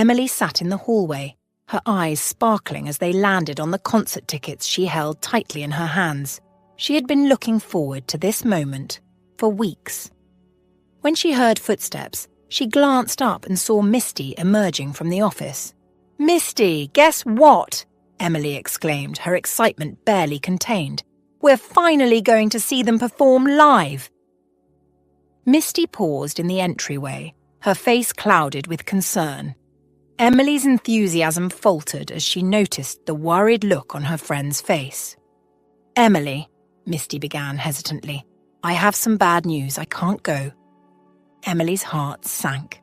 Emily sat in the hallway, her eyes sparkling as they landed on the concert tickets she held tightly in her hands. She had been looking forward to this moment for weeks. When she heard footsteps, she glanced up and saw Misty emerging from the office. "Misty, guess what?" Emily exclaimed, her excitement barely contained. "We're finally going to see them perform live." Misty paused in the entryway, her face clouded with concern. Emily's enthusiasm faltered as she noticed the worried look on her friend's face. "Emily," Misty began hesitantly, "I have some bad news. I can't go." Emily's heart sank.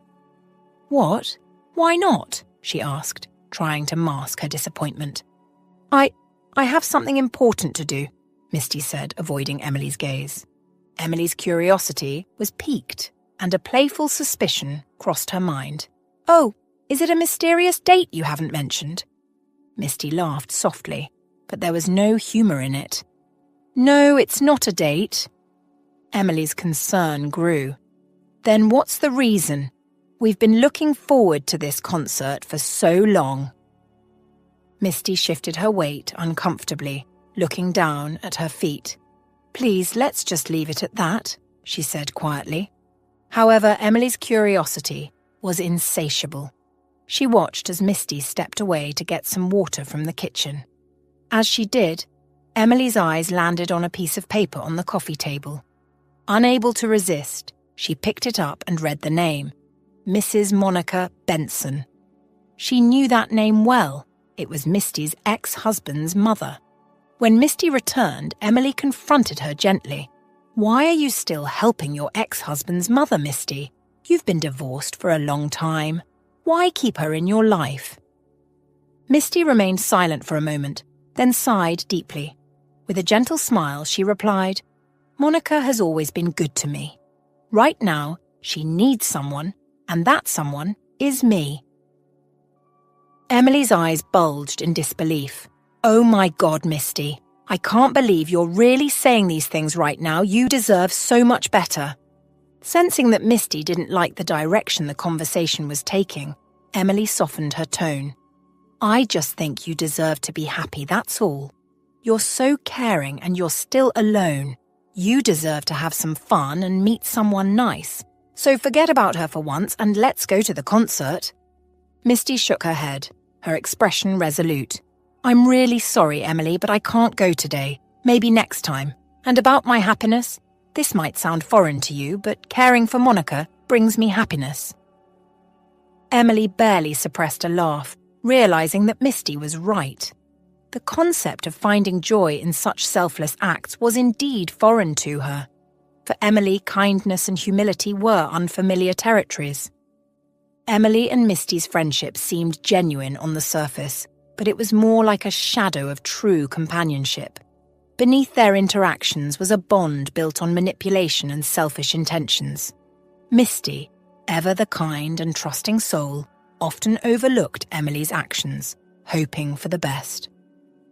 "What? Why not?" she asked, trying to mask her disappointment. I have something important to do," Misty said, avoiding Emily's gaze. Emily's curiosity was piqued, and a playful suspicion crossed her mind. "Oh, is it a mysterious date you haven't mentioned?" Misty laughed softly, but there was no humour in it. "No, it's not a date." Emily's concern grew. "Then what's the reason? We've been looking forward to this concert for so long." Misty shifted her weight uncomfortably, looking down at her feet. "Please, let's just leave it at that," she said quietly. However, Emily's curiosity was insatiable. She watched as Misty stepped away to get some water from the kitchen. As she did, Emily's eyes landed on a piece of paper on the coffee table. Unable to resist, she picked it up and read the name, Mrs. Monica Benson. She knew that name well. It was Misty's ex-husband's mother. When Misty returned, Emily confronted her gently. "Why are you still helping your ex-husband's mother, Misty? You've been divorced for a long time. Why keep her in your life?" Misty remained silent for a moment, then sighed deeply. With a gentle smile, she replied, "Monica has always been good to me. Right now, she needs someone, and that someone is me." Emily's eyes bulged in disbelief. "Oh my God, Misty. I can't believe you're really saying these things right now. You deserve so much better." Sensing that Misty didn't like the direction the conversation was taking, Emily softened her tone. "I just think you deserve to be happy, that's all. You're so caring and you're still alone. You deserve to have some fun and meet someone nice. So forget about her for once and let's go to the concert." Misty shook her head, her expression resolute. "I'm really sorry, Emily, but I can't go today. Maybe next time. And about my happiness, this might sound foreign to you, but caring for Monica brings me happiness." Emily barely suppressed a laugh, realizing that Misty was right. The concept of finding joy in such selfless acts was indeed foreign to her. For Emily, kindness and humility were unfamiliar territories. Emily and Misty's friendship seemed genuine on the surface, but it was more like a shadow of true companionship. Beneath their interactions was a bond built on manipulation and selfish intentions. Misty, ever the kind and trusting soul, often overlooked Emily's actions, hoping for the best.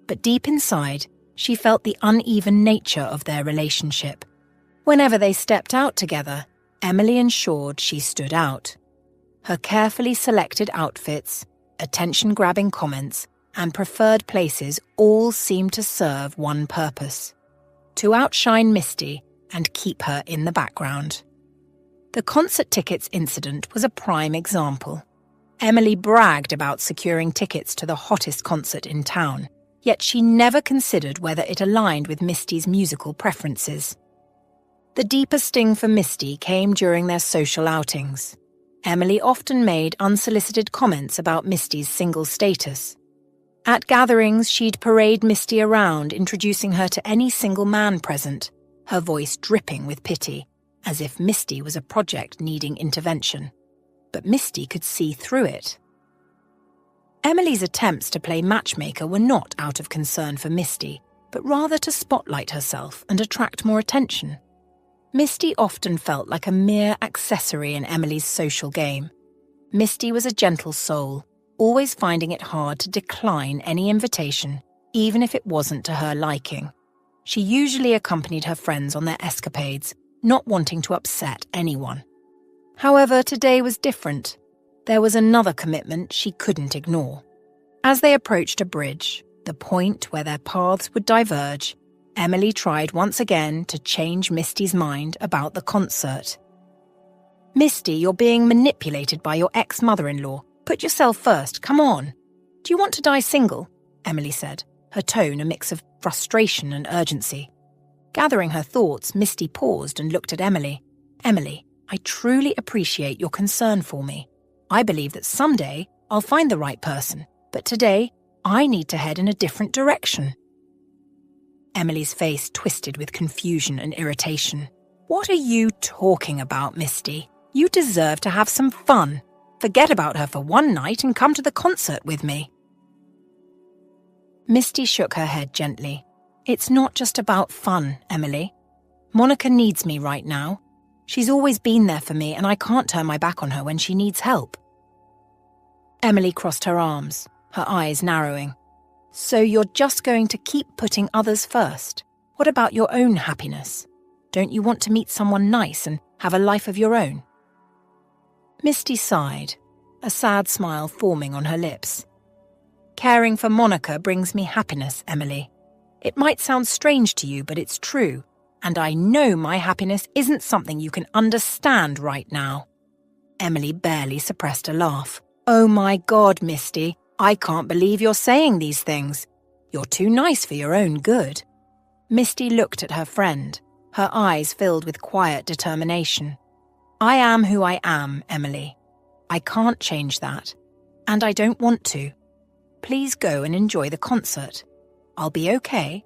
But deep inside, she felt the uneven nature of their relationship. Whenever they stepped out together, Emily ensured she stood out. Her carefully selected outfits, attention-grabbing comments, and preferred places all seemed to serve one purpose: to outshine Misty and keep her in the background. The concert tickets incident was a prime example. Emily bragged about securing tickets to the hottest concert in town, yet she never considered whether it aligned with Misty's musical preferences. The deeper sting for Misty came during their social outings. Emily often made unsolicited comments about Misty's single status. At gatherings, she'd parade Misty around, introducing her to any single man present, her voice dripping with pity, as if Misty was a project needing intervention. But Misty could see through it. Emily's attempts to play matchmaker were not out of concern for Misty, but rather to spotlight herself and attract more attention. Misty often felt like a mere accessory in Emily's social game. Misty was a gentle soul, always finding it hard to decline any invitation, even if it wasn't to her liking. She usually accompanied her friends on their escapades, not wanting to upset anyone. However, today was different. There was another commitment she couldn't ignore. As they approached a bridge, the point where their paths would diverge, Emily tried once again to change Misty's mind about the concert. "Misty, you're being manipulated by your ex-mother-in-law. Put yourself first, come on. Do you want to die single?" Emily said, her tone a mix of frustration and urgency. Gathering her thoughts, Misty paused and looked at Emily. "Emily, I truly appreciate your concern for me. I believe that someday I'll find the right person, but today I need to head in a different direction." Emily's face twisted with confusion and irritation. "What are you talking about, Misty? You deserve to have some fun. Forget about her for one night and come to the concert with me." Misty shook her head gently. "It's not just about fun, Emily. Monica needs me right now. She's always been there for me, and I can't turn my back on her when she needs help." Emily crossed her arms, her eyes narrowing. "So you're just going to keep putting others first? What about your own happiness? Don't you want to meet someone nice and have a life of your own?" Misty sighed, a sad smile forming on her lips. "Caring for Monica brings me happiness, Emily. It might sound strange to you, but it's true, and I know my happiness isn't something you can understand right now." Emily barely suppressed a laugh. "Oh my God, Misty, I can't believe you're saying these things. You're too nice for your own good." Misty looked at her friend, her eyes filled with quiet determination. "I am who I am, Emily. I can't change that, and I don't want to. Please go and enjoy the concert. I'll be okay."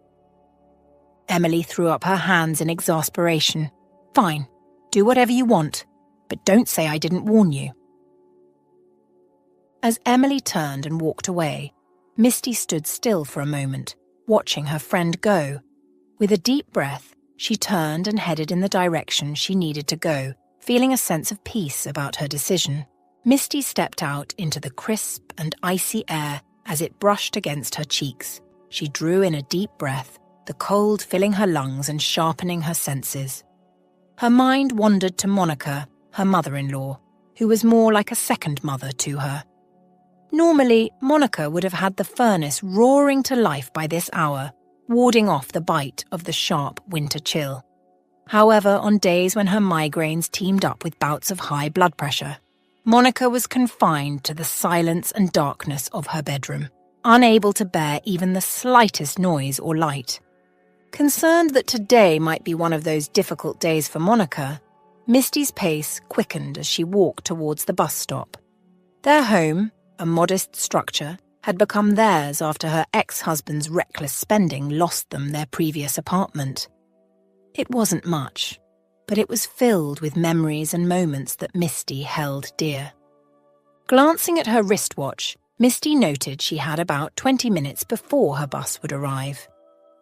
Emily threw up her hands in exasperation. "Fine, do whatever you want, but don't say I didn't warn you." As Emily turned and walked away, Misty stood still for a moment, watching her friend go. With a deep breath, she turned and headed in the direction she needed to go, feeling a sense of peace about her decision. Misty stepped out into the crisp and icy air as it brushed against her cheeks. She drew in a deep breath, the cold filling her lungs and sharpening her senses. Her mind wandered to Monica, her mother-in-law, who was more like a second mother to her. Normally, Monica would have had the furnace roaring to life by this hour, warding off the bite of the sharp winter chill. However, on days when her migraines teamed up with bouts of high blood pressure, Monica was confined to the silence and darkness of her bedroom, unable to bear even the slightest noise or light. Concerned that today might be one of those difficult days for Monica, Misty's pace quickened as she walked towards the bus stop. Their home, a modest structure, had become theirs after her ex-husband's reckless spending lost them their previous apartment. It wasn't much, but it was filled with memories and moments that Misty held dear. Glancing at her wristwatch, Misty noted she had about 20 minutes before her bus would arrive.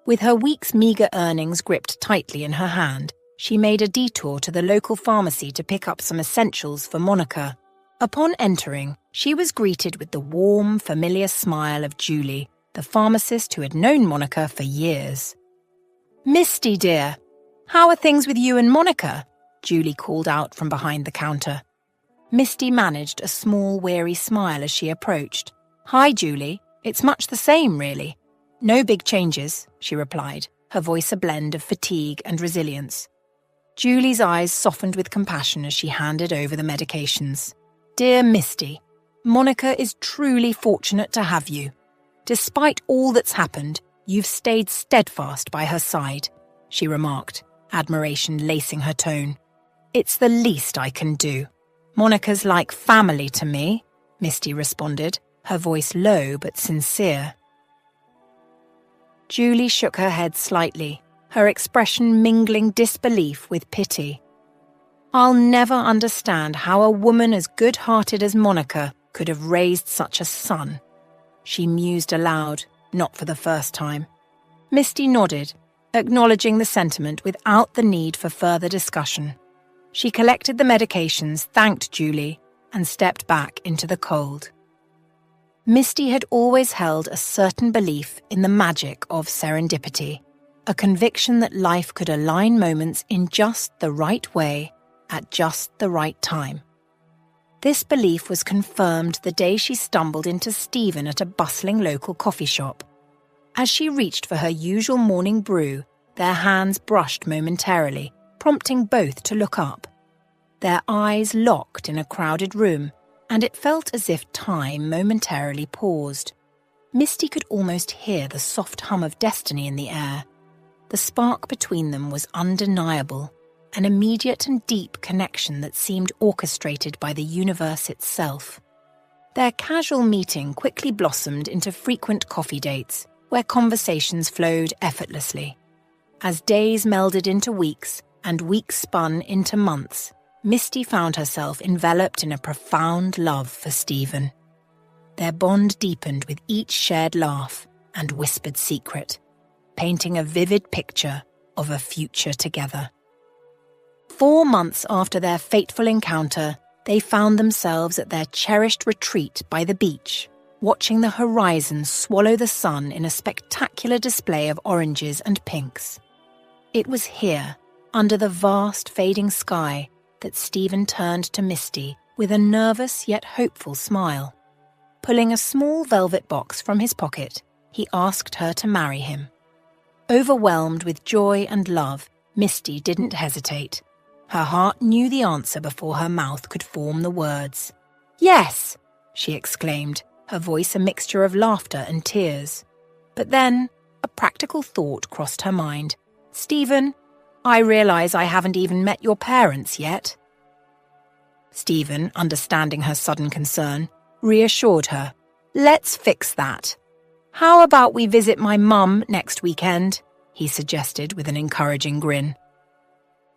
With her week's meagre earnings gripped tightly in her hand, she made a detour to the local pharmacy to pick up some essentials for Monica. Upon entering, she was greeted with the warm, familiar smile of Julie, the pharmacist who had known Monica for years. "Misty, dear, how are things with you and Monica?" Julie called out from behind the counter. Misty managed a small, weary smile as she approached. "Hi, Julie. It's much the same, really. No big changes," she replied, her voice a blend of fatigue and resilience. Julie's eyes softened with compassion as she handed over the medications. "Dear Misty, Monica is truly fortunate to have you. Despite all that's happened, you've stayed steadfast by her side," she remarked, admiration lacing her tone. "It's the least I can do." "Monica's like family to me," Misty responded, her voice low but sincere. Julie shook her head slightly, her expression mingling disbelief with pity. "I'll never understand how a woman as good-hearted as Monica could have raised such a son," she mused aloud, not for the first time. Misty nodded, acknowledging the sentiment without the need for further discussion. She collected the medications, thanked Julie, and stepped back into the cold. Misty had always held a certain belief in the magic of serendipity, a conviction that life could align moments in just the right way at just the right time. This belief was confirmed the day she stumbled into Stephen at a bustling local coffee shop. As she reached for her usual morning brew, their hands brushed momentarily, prompting both to look up. Their eyes locked in a crowded room, and it felt as if time momentarily paused. Misty could almost hear the soft hum of destiny in the air. The spark between them was undeniable, an immediate and deep connection that seemed orchestrated by the universe itself. Their casual meeting quickly blossomed into frequent coffee dates, where conversations flowed effortlessly. As days melded into weeks, and weeks spun into months, Misty found herself enveloped in a profound love for Stephen. Their bond deepened with each shared laugh and whispered secret, painting a vivid picture of a future together. 4 months after their fateful encounter, they found themselves at their cherished retreat by the beach, watching the horizon swallow the sun in a spectacular display of oranges and pinks. It was here, under the vast fading sky, that Stephen turned to Misty with a nervous yet hopeful smile. Pulling a small velvet box from his pocket, he asked her to marry him. Overwhelmed with joy and love, Misty didn't hesitate. Her heart knew the answer before her mouth could form the words. "Yes!" she exclaimed, her voice a mixture of laughter and tears. But then, a practical thought crossed her mind. "Stephen, I realize I haven't even met your parents yet." Stephen, understanding her sudden concern, reassured her. "Let's fix that. How about we visit my mum next weekend?" he suggested with an encouraging grin.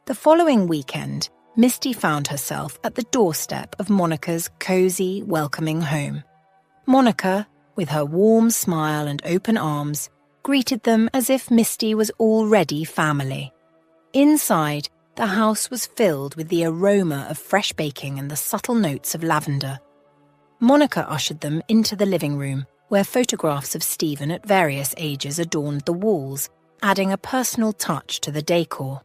The following weekend, Misty found herself at the doorstep of Monica's cozy, welcoming home. Monica, with her warm smile and open arms, greeted them as if Misty was already family. Inside, the house was filled with the aroma of fresh baking and the subtle notes of lavender. Monica ushered them into the living room, where photographs of Stephen at various ages adorned the walls, adding a personal touch to the decor.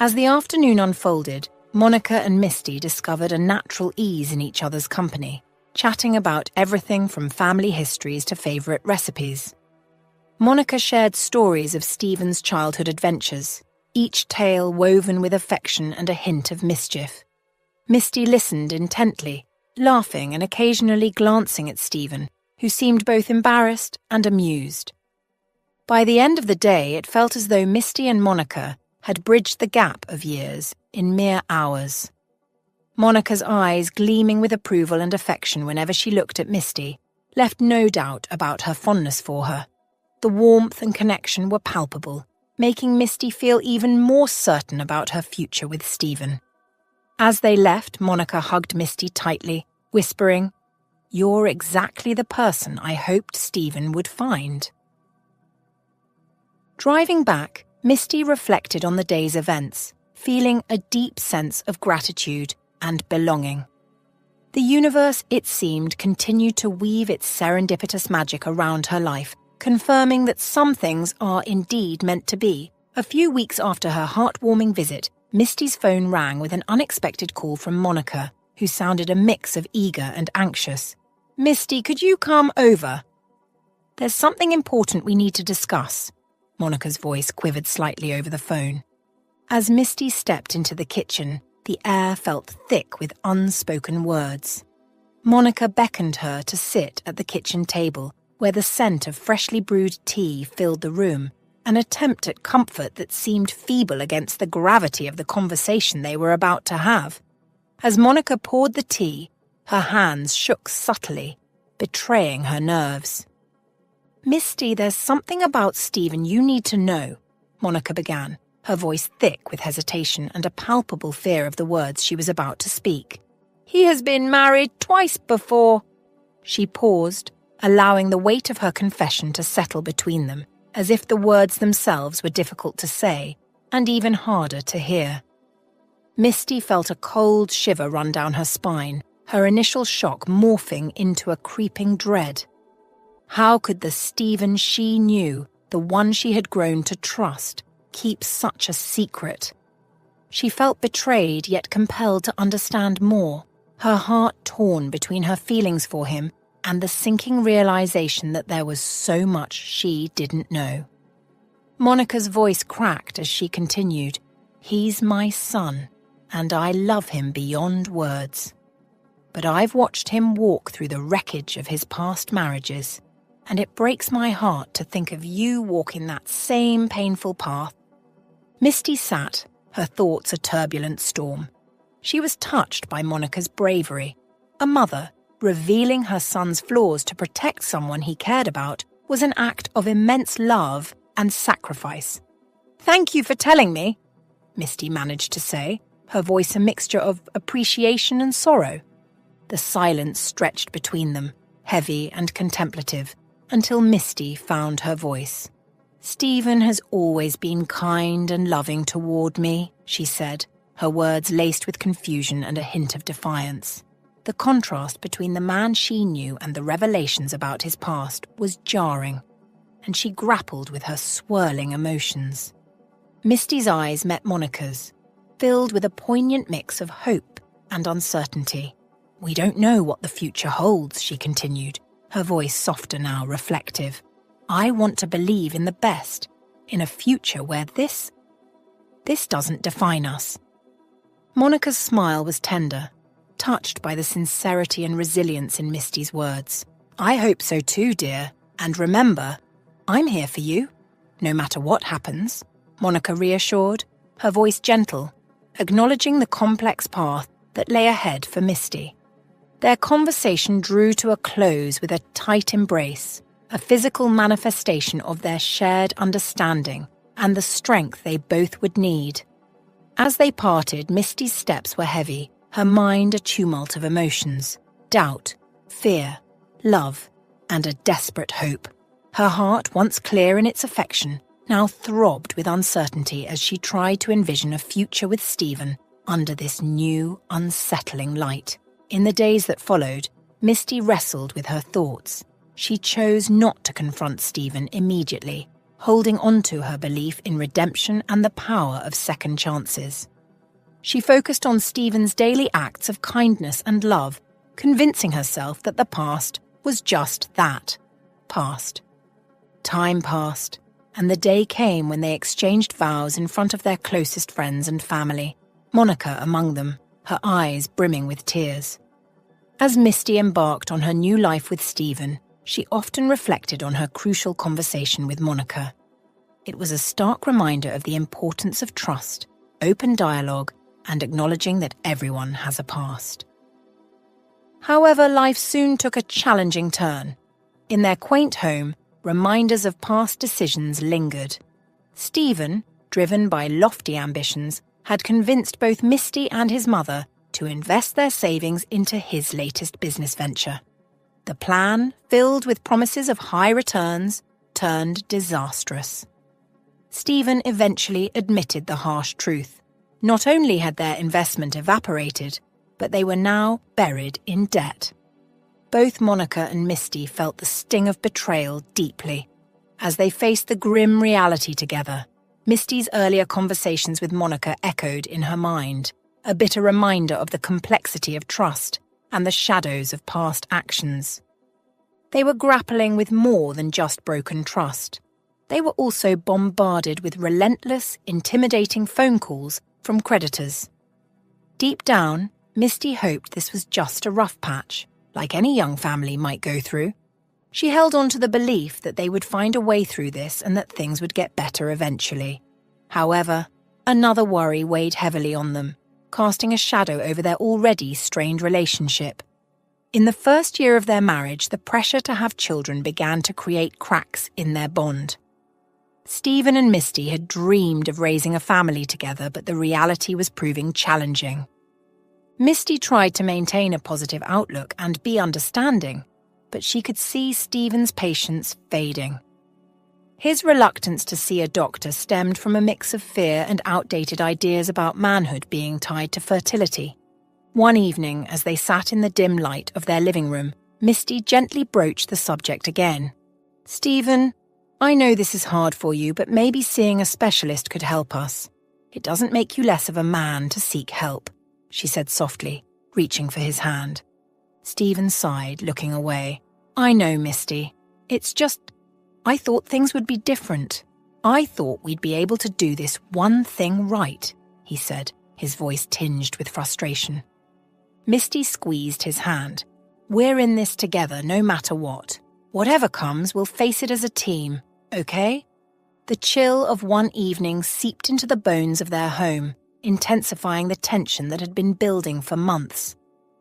As the afternoon unfolded, Monica and Misty discovered a natural ease in each other's company, chatting about everything from family histories to favourite recipes. Monica shared stories of Stephen's childhood adventures, each tale woven with affection and a hint of mischief. Misty listened intently, laughing and occasionally glancing at Stephen, who seemed both embarrassed and amused. By the end of the day, it felt as though Misty and Monica had bridged the gap of years in mere hours. Monica's eyes, gleaming with approval and affection whenever she looked at Misty, left no doubt about her fondness for her. The warmth and connection were palpable, making Misty feel even more certain about her future with Stephen. As they left, Monica hugged Misty tightly, whispering, "You're exactly the person I hoped Stephen would find." Driving back, Misty reflected on the day's events, feeling a deep sense of gratitude and belonging. The universe, it seemed, continued to weave its serendipitous magic around her life, confirming that some things are indeed meant to be. A few weeks after her heartwarming visit, Misty's phone rang with an unexpected call from Monica, who sounded a mix of eager and anxious. "Misty, could you come over? There's something important we need to discuss." Monica's voice quivered slightly over the phone. As Misty stepped into the kitchen, the air felt thick with unspoken words. Monica beckoned her to sit at the kitchen table, where the scent of freshly brewed tea filled the room, an attempt at comfort that seemed feeble against the gravity of the conversation they were about to have. As Monica poured the tea, her hands shook subtly, betraying her nerves. "Misty, there's something about Stephen you need to know," Monica began, her voice thick with hesitation and a palpable fear of the words she was about to speak. "He has been married twice before." She paused, allowing the weight of her confession to settle between them, as if the words themselves were difficult to say and even harder to hear. Misty felt a cold shiver run down her spine, her initial shock morphing into a creeping dread. How could the Stephen she knew, the one she had grown to trust, keep such a secret? She felt betrayed yet compelled to understand more. her heart torn between her feelings for him and the sinking realization that there was so much she didn't know. Monica's voice cracked as she continued, "He's my son, and I love him beyond words. But I've watched him walk through the wreckage of his past marriages, and it breaks my heart to think of you walking that same painful path." Misty sat, her thoughts a turbulent storm. She was touched by Monica's bravery. A mother, revealing her son's flaws to protect someone he cared about, was an act of immense love and sacrifice. "Thank you for telling me," Misty managed to say, her voice a mixture of appreciation and sorrow. The silence stretched between them, heavy and contemplative, until Misty found her voice. "Stephen has always been kind and loving toward me," she said, her words laced with confusion and a hint of defiance. The contrast between the man she knew and the revelations about his past was jarring, and she grappled with her swirling emotions. Misty's eyes met Monica's, filled with a poignant mix of hope and uncertainty. "We don't know what the future holds," she continued, her voice softer now, reflective. "I want to believe in the best, in a future where this doesn't define us." Monica's smile was tender, touched by the sincerity and resilience in Misty's words. "I hope so too, dear. And remember, I'm here for you, no matter what happens," Monica reassured, her voice gentle, acknowledging the complex path that lay ahead for Misty. Their conversation drew to a close with a tight embrace, a physical manifestation of their shared understanding and the strength they both would need. As they parted, Misty's steps were heavy, her mind a tumult of emotions, doubt, fear, love, and a desperate hope. Her heart, once clear in its affection, now throbbed with uncertainty as she tried to envision a future with Stephen under this new, unsettling light. In the days that followed, Misty wrestled with her thoughts. She chose not to confront Stephen immediately, holding on to her belief in redemption and the power of second chances. She focused on Stephen's daily acts of kindness and love, convincing herself that the past was just that, past. Time passed, and the day came when they exchanged vows in front of their closest friends and family, Monica among them, her eyes brimming with tears. As Misty embarked on her new life with Stephen, she often reflected on her crucial conversation with Monica. It was a stark reminder of the importance of trust, open dialogue, and acknowledging that everyone has a past. However, life soon took a challenging turn. In their quaint home, reminders of past decisions lingered. Stephen, driven by lofty ambitions, had convinced both Misty and his mother to invest their savings into his latest business venture. The plan, filled with promises of high returns, turned disastrous. Stephen eventually admitted the harsh truth. Not only had their investment evaporated, but they were now buried in debt. Both Monica and Misty felt the sting of betrayal deeply. As they faced the grim reality together, Misty's earlier conversations with Monica echoed in her mind, a bitter reminder of the complexity of trust and the shadows of past actions. They were grappling with more than just broken trust. They were also bombarded with relentless, intimidating phone calls from creditors. Deep down, Misty hoped this was just a rough patch, like any young family might go through. She held on to the belief that they would find a way through this and that things would get better eventually. However, another worry weighed heavily on them, casting a shadow over their already strained relationship. In the first year of their marriage, the pressure to have children began to create cracks in their bond. Stephen and Misty had dreamed of raising a family together, but the reality was proving challenging. Misty tried to maintain a positive outlook and be understanding, but she could see Stephen's patience fading. His reluctance to see a doctor stemmed from a mix of fear and outdated ideas about manhood being tied to fertility. One evening, as they sat in the dim light of their living room, Misty gently broached the subject again. "Stephen, I know this is hard for you, but maybe seeing a specialist could help us. It doesn't make you less of a man to seek help," she said softly, reaching for his hand. Stephen sighed, looking away. I know, Misty. It's just, I thought things would be different. I thought we'd be able to do this one thing right, he said, his voice tinged with frustration. Misty squeezed his hand. We're in this together no matter what. Whatever comes, we'll face it as a team, okay? The chill of one evening seeped into the bones of their home, intensifying the tension that had been building for months.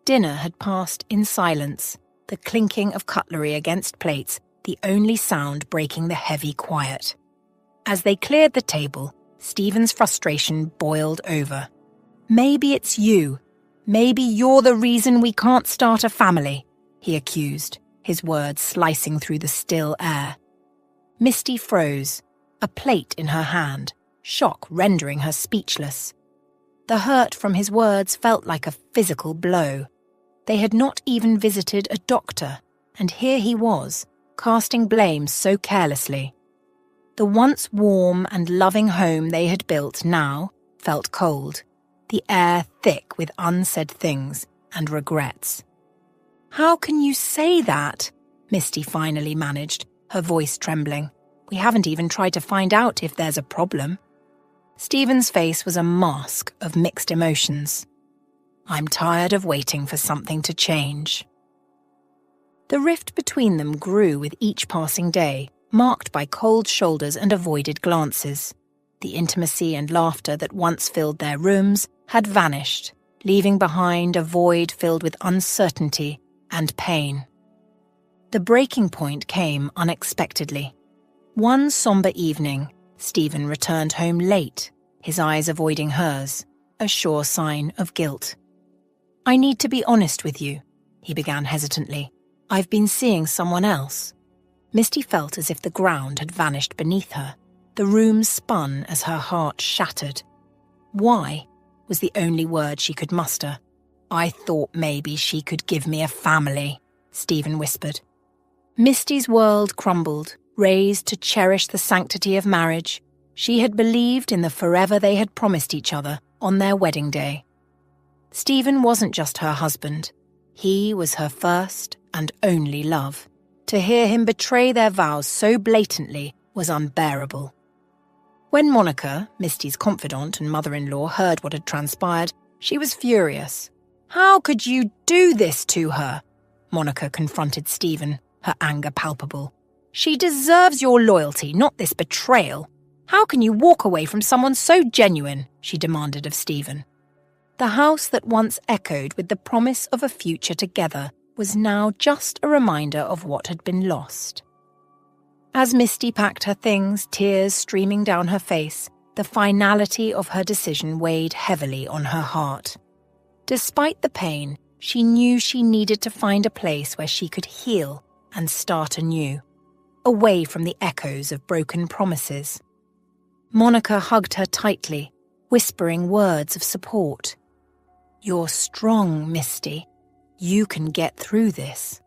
Dinner had passed in silence, the clinking of cutlery against plates, the only sound breaking the heavy quiet. As they cleared the table, Stephen's frustration boiled over. Maybe it's you. Maybe you're the reason we can't start a family, he accused, his words slicing through the still air. Misty froze, a plate in her hand, shock rendering her speechless. The hurt from his words felt like a physical blow. They had not even visited a doctor, and here he was, casting blame so carelessly. The once warm and loving home they had built now felt cold, the air thick with unsaid things and regrets. How can you say that? Misty finally managed, her voice trembling. We haven't even tried to find out if there's a problem. Stephen's face was a mask of mixed emotions. I'm tired of waiting for something to change. The rift between them grew with each passing day, marked by cold shoulders and avoided glances. The intimacy and laughter that once filled their rooms had vanished, leaving behind a void filled with uncertainty and pain. The breaking point came unexpectedly. One somber evening, Stephen returned home late, his eyes avoiding hers, a sure sign of guilt. I need to be honest with you, he began hesitantly. I've been seeing someone else. Misty felt as if the ground had vanished beneath her. The room spun as her heart shattered. Why? Was the only word she could muster. I thought maybe she could give me a family, Stephen whispered. Misty's world crumbled, raised to cherish the sanctity of marriage. She had believed in the forever they had promised each other on their wedding day. Stephen wasn't just her husband. He was her first and only love. To hear him betray their vows so blatantly was unbearable. When Monica, Misty's confidant and mother-in-law, heard what had transpired, she was furious. How could you do this to her? Monica confronted Stephen, her anger palpable. She deserves your loyalty, not this betrayal. How can you walk away from someone so genuine? She demanded of Stephen. The house that once echoed with the promise of a future together was now just a reminder of what had been lost. As Misty packed her things, tears streaming down her face, the finality of her decision weighed heavily on her heart. Despite the pain, she knew she needed to find a place where she could heal and start anew, away from the echoes of broken promises. Monica hugged her tightly, whispering words of support. You're strong, Misty. You can get through this.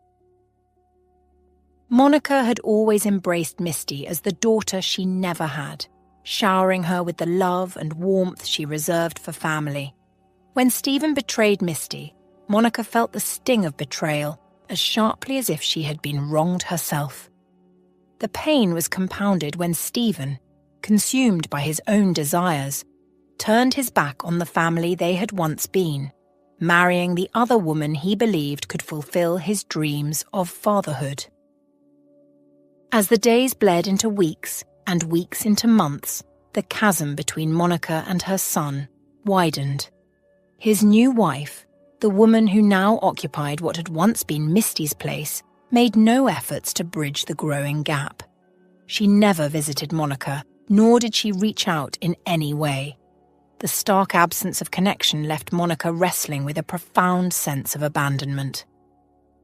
Monica had always embraced Misty as the daughter she never had, showering her with the love and warmth she reserved for family. When Stephen betrayed Misty, Monica felt the sting of betrayal as sharply as if she had been wronged herself. The pain was compounded when Stephen, consumed by his own desires, turned his back on the family they had once been, marrying the other woman he believed could fulfill his dreams of fatherhood. As the days bled into weeks and weeks into months, the chasm between Monica and her son widened. His new wife, the woman who now occupied what had once been Misty's place, made no efforts to bridge the growing gap. She never visited Monica, nor did she reach out in any way. The stark absence of connection left Monica wrestling with a profound sense of abandonment.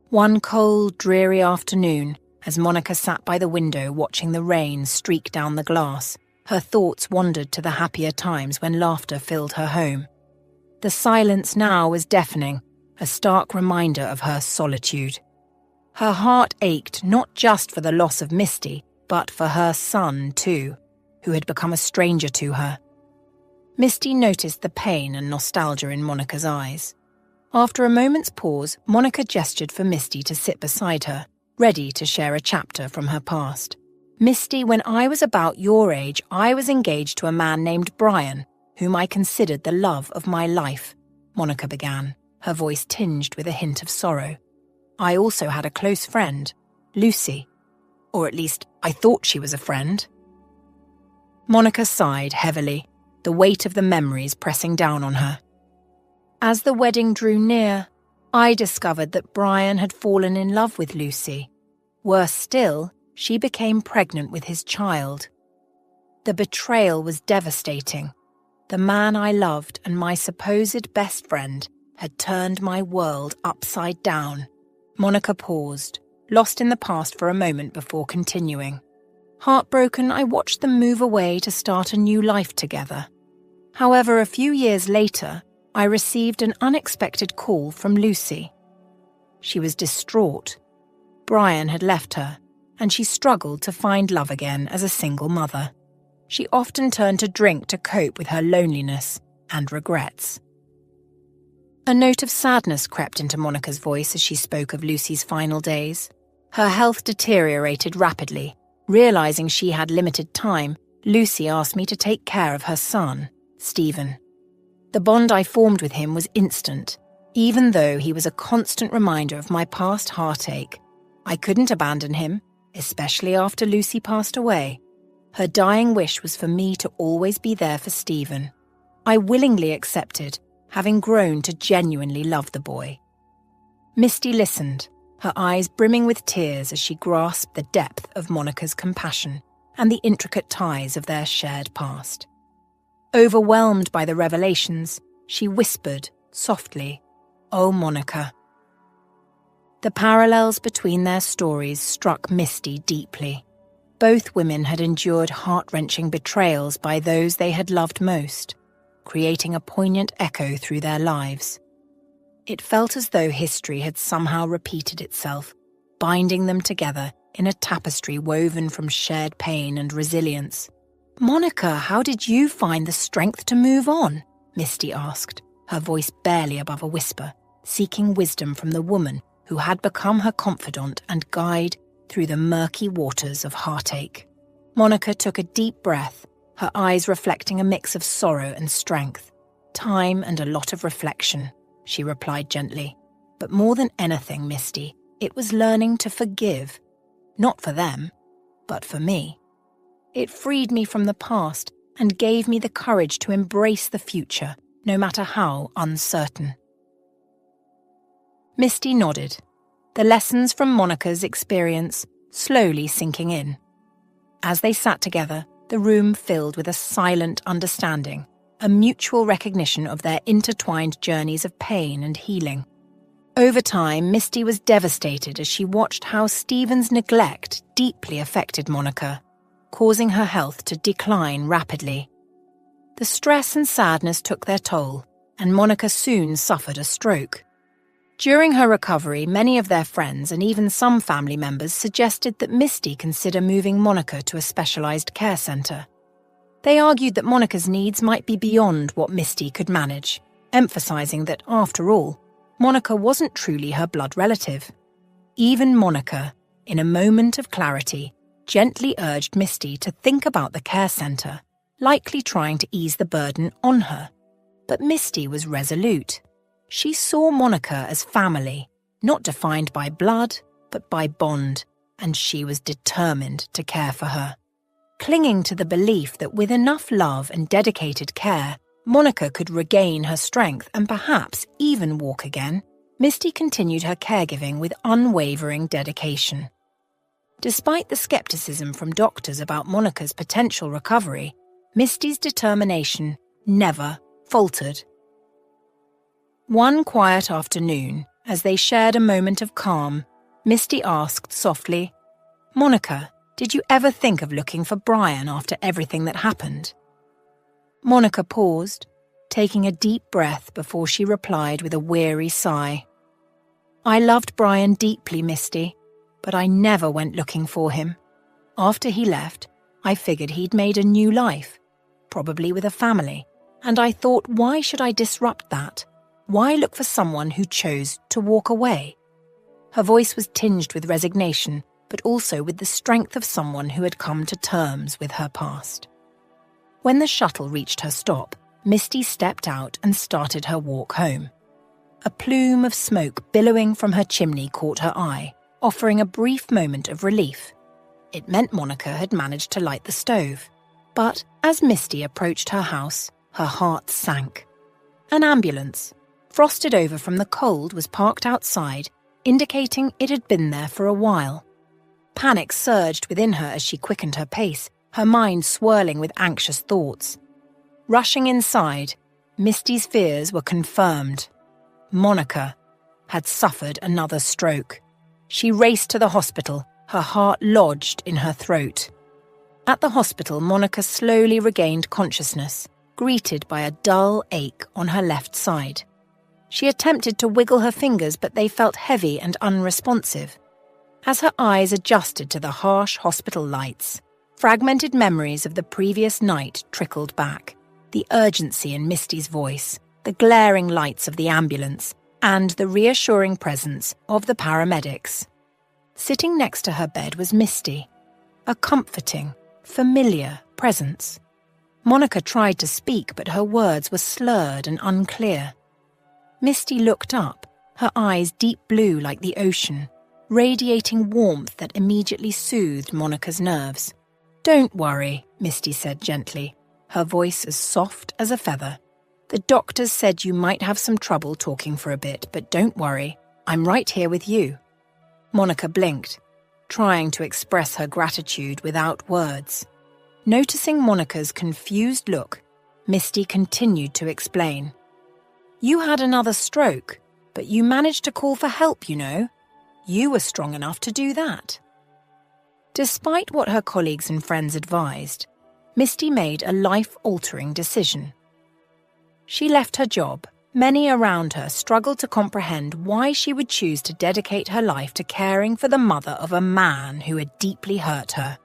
One cold, dreary afternoon, as Monica sat by the window watching the rain streak down the glass, her thoughts wandered to the happier times when laughter filled her home. The silence now was deafening, a stark reminder of her solitude. Her heart ached not just for the loss of Misty, but for her son too, who had become a stranger to her. Misty noticed the pain and nostalgia in Monica's eyes. After a moment's pause, Monica gestured for Misty to sit beside her, ready to share a chapter from her past. Misty, when I was about your age, I was engaged to a man named Brian, whom I considered the love of my life, Monica began, her voice tinged with a hint of sorrow. I also had a close friend, Lucy. Or at least, I thought she was a friend. Monica sighed heavily, the weight of the memories pressing down on her. As the wedding drew near, I discovered that Brian had fallen in love with Lucy. Worse still, she became pregnant with his child. The betrayal was devastating. The man I loved and my supposed best friend had turned my world upside down. Monica paused, lost in the past for a moment before continuing. Heartbroken, I watched them move away to start a new life together. However, a few years later, I received an unexpected call from Lucy. She was distraught. Brian had left her, and she struggled to find love again as a single mother. She often turned to drink to cope with her loneliness and regrets. A note of sadness crept into Monica's voice as she spoke of Lucy's final days. Her health deteriorated rapidly. Realizing she had limited time, Lucy asked me to take care of her son, Stephen. The bond I formed with him was instant, even though he was a constant reminder of my past heartache. I couldn't abandon him, especially after Lucy passed away. Her dying wish was for me to always be there for Stephen. I willingly accepted, having grown to genuinely love the boy. Misty listened, her eyes brimming with tears as she grasped the depth of Monica's compassion and the intricate ties of their shared past. Overwhelmed by the revelations, she whispered, softly, "Oh, Monica." The parallels between their stories struck Misty deeply. Both women had endured heart-wrenching betrayals by those they had loved most, creating a poignant echo through their lives. It felt as though history had somehow repeated itself, binding them together in a tapestry woven from shared pain and resilience. "Monica, how did you find the strength to move on?" Misty asked, her voice barely above a whisper, seeking wisdom from the woman who had become her confidant and guide through the murky waters of heartache. Monica took a deep breath, her eyes reflecting a mix of sorrow and strength. "Time and a lot of reflection," she replied gently. "But more than anything, Misty, it was learning to forgive. Not for them, but for me. It freed me from the past and gave me the courage to embrace the future, no matter how uncertain." Misty nodded, the lessons from Monica's experience slowly sinking in. As they sat together, the room filled with a silent understanding, a mutual recognition of their intertwined journeys of pain and healing. Over time, Misty was devastated as she watched how Stephen's neglect deeply affected Monica, causing her health to decline rapidly. The stress and sadness took their toll, and Monica soon suffered a stroke. During her recovery, many of their friends and even some family members suggested that Misty consider moving Monica to a specialized care center. They argued that Monica's needs might be beyond what Misty could manage, emphasizing that, after all, Monica wasn't truly her blood relative. Even Monica, in a moment of clarity, gently urged Misty to think about the care center, likely trying to ease the burden on her. But Misty was resolute. She saw Monica as family, not defined by blood, but by bond, and she was determined to care for her. Clinging to the belief that with enough love and dedicated care, Monica could regain her strength and perhaps even walk again, Misty continued her caregiving with unwavering dedication. Despite the skepticism from doctors about Monica's potential recovery, Misty's determination never faltered. One quiet afternoon, as they shared a moment of calm, Misty asked softly, "Monica, did you ever think of looking for Brian after everything that happened?" Monica paused, taking a deep breath before she replied with a weary sigh. "I loved Brian deeply, Misty, but I never went looking for him. After he left, I figured he'd made a new life, probably with a family, and I thought, why should I disrupt that? Why look for someone who chose to walk away? Her voice was tinged with resignation, but also with the strength of someone who had come to terms with her past. When the shuttle reached her stop, Misty stepped out and started her walk home. A plume of smoke billowing from her chimney caught her eye, offering a brief moment of relief. It meant Monica had managed to light the stove. But as Misty approached her house, her heart sank. An ambulance, frosted over from the cold, was parked outside, indicating it had been there for a while. Panic surged within her as she quickened her pace, her mind swirling with anxious thoughts. Rushing inside, Misty's fears were confirmed. Monica had suffered another stroke. She raced to the hospital, her heart lodged in her throat. At the hospital, Monica slowly regained consciousness, greeted by a dull ache on her left side. She attempted to wiggle her fingers, but they felt heavy and unresponsive. As her eyes adjusted to the harsh hospital lights, fragmented memories of the previous night trickled back. The urgency in Misty's voice, the glaring lights of the ambulance, and the reassuring presence of the paramedics. Sitting next to her bed was Misty, a comforting, familiar presence. Monica tried to speak, but her words were slurred and unclear. Misty looked up, her eyes deep blue like the ocean, radiating warmth that immediately soothed Monica's nerves. "Don't worry," Misty said gently, her voice as soft as a feather. "The doctors said you might have some trouble talking for a bit, but don't worry, I'm right here with you." Monica blinked, trying to express her gratitude without words. Noticing Monica's confused look, Misty continued to explain. "You had another stroke, but you managed to call for help, you know. You were strong enough to do that." Despite what her colleagues and friends advised, Misty made a life-altering decision. She left her job. Many around her struggled to comprehend why she would choose to dedicate her life to caring for the mother of a man who had deeply hurt her.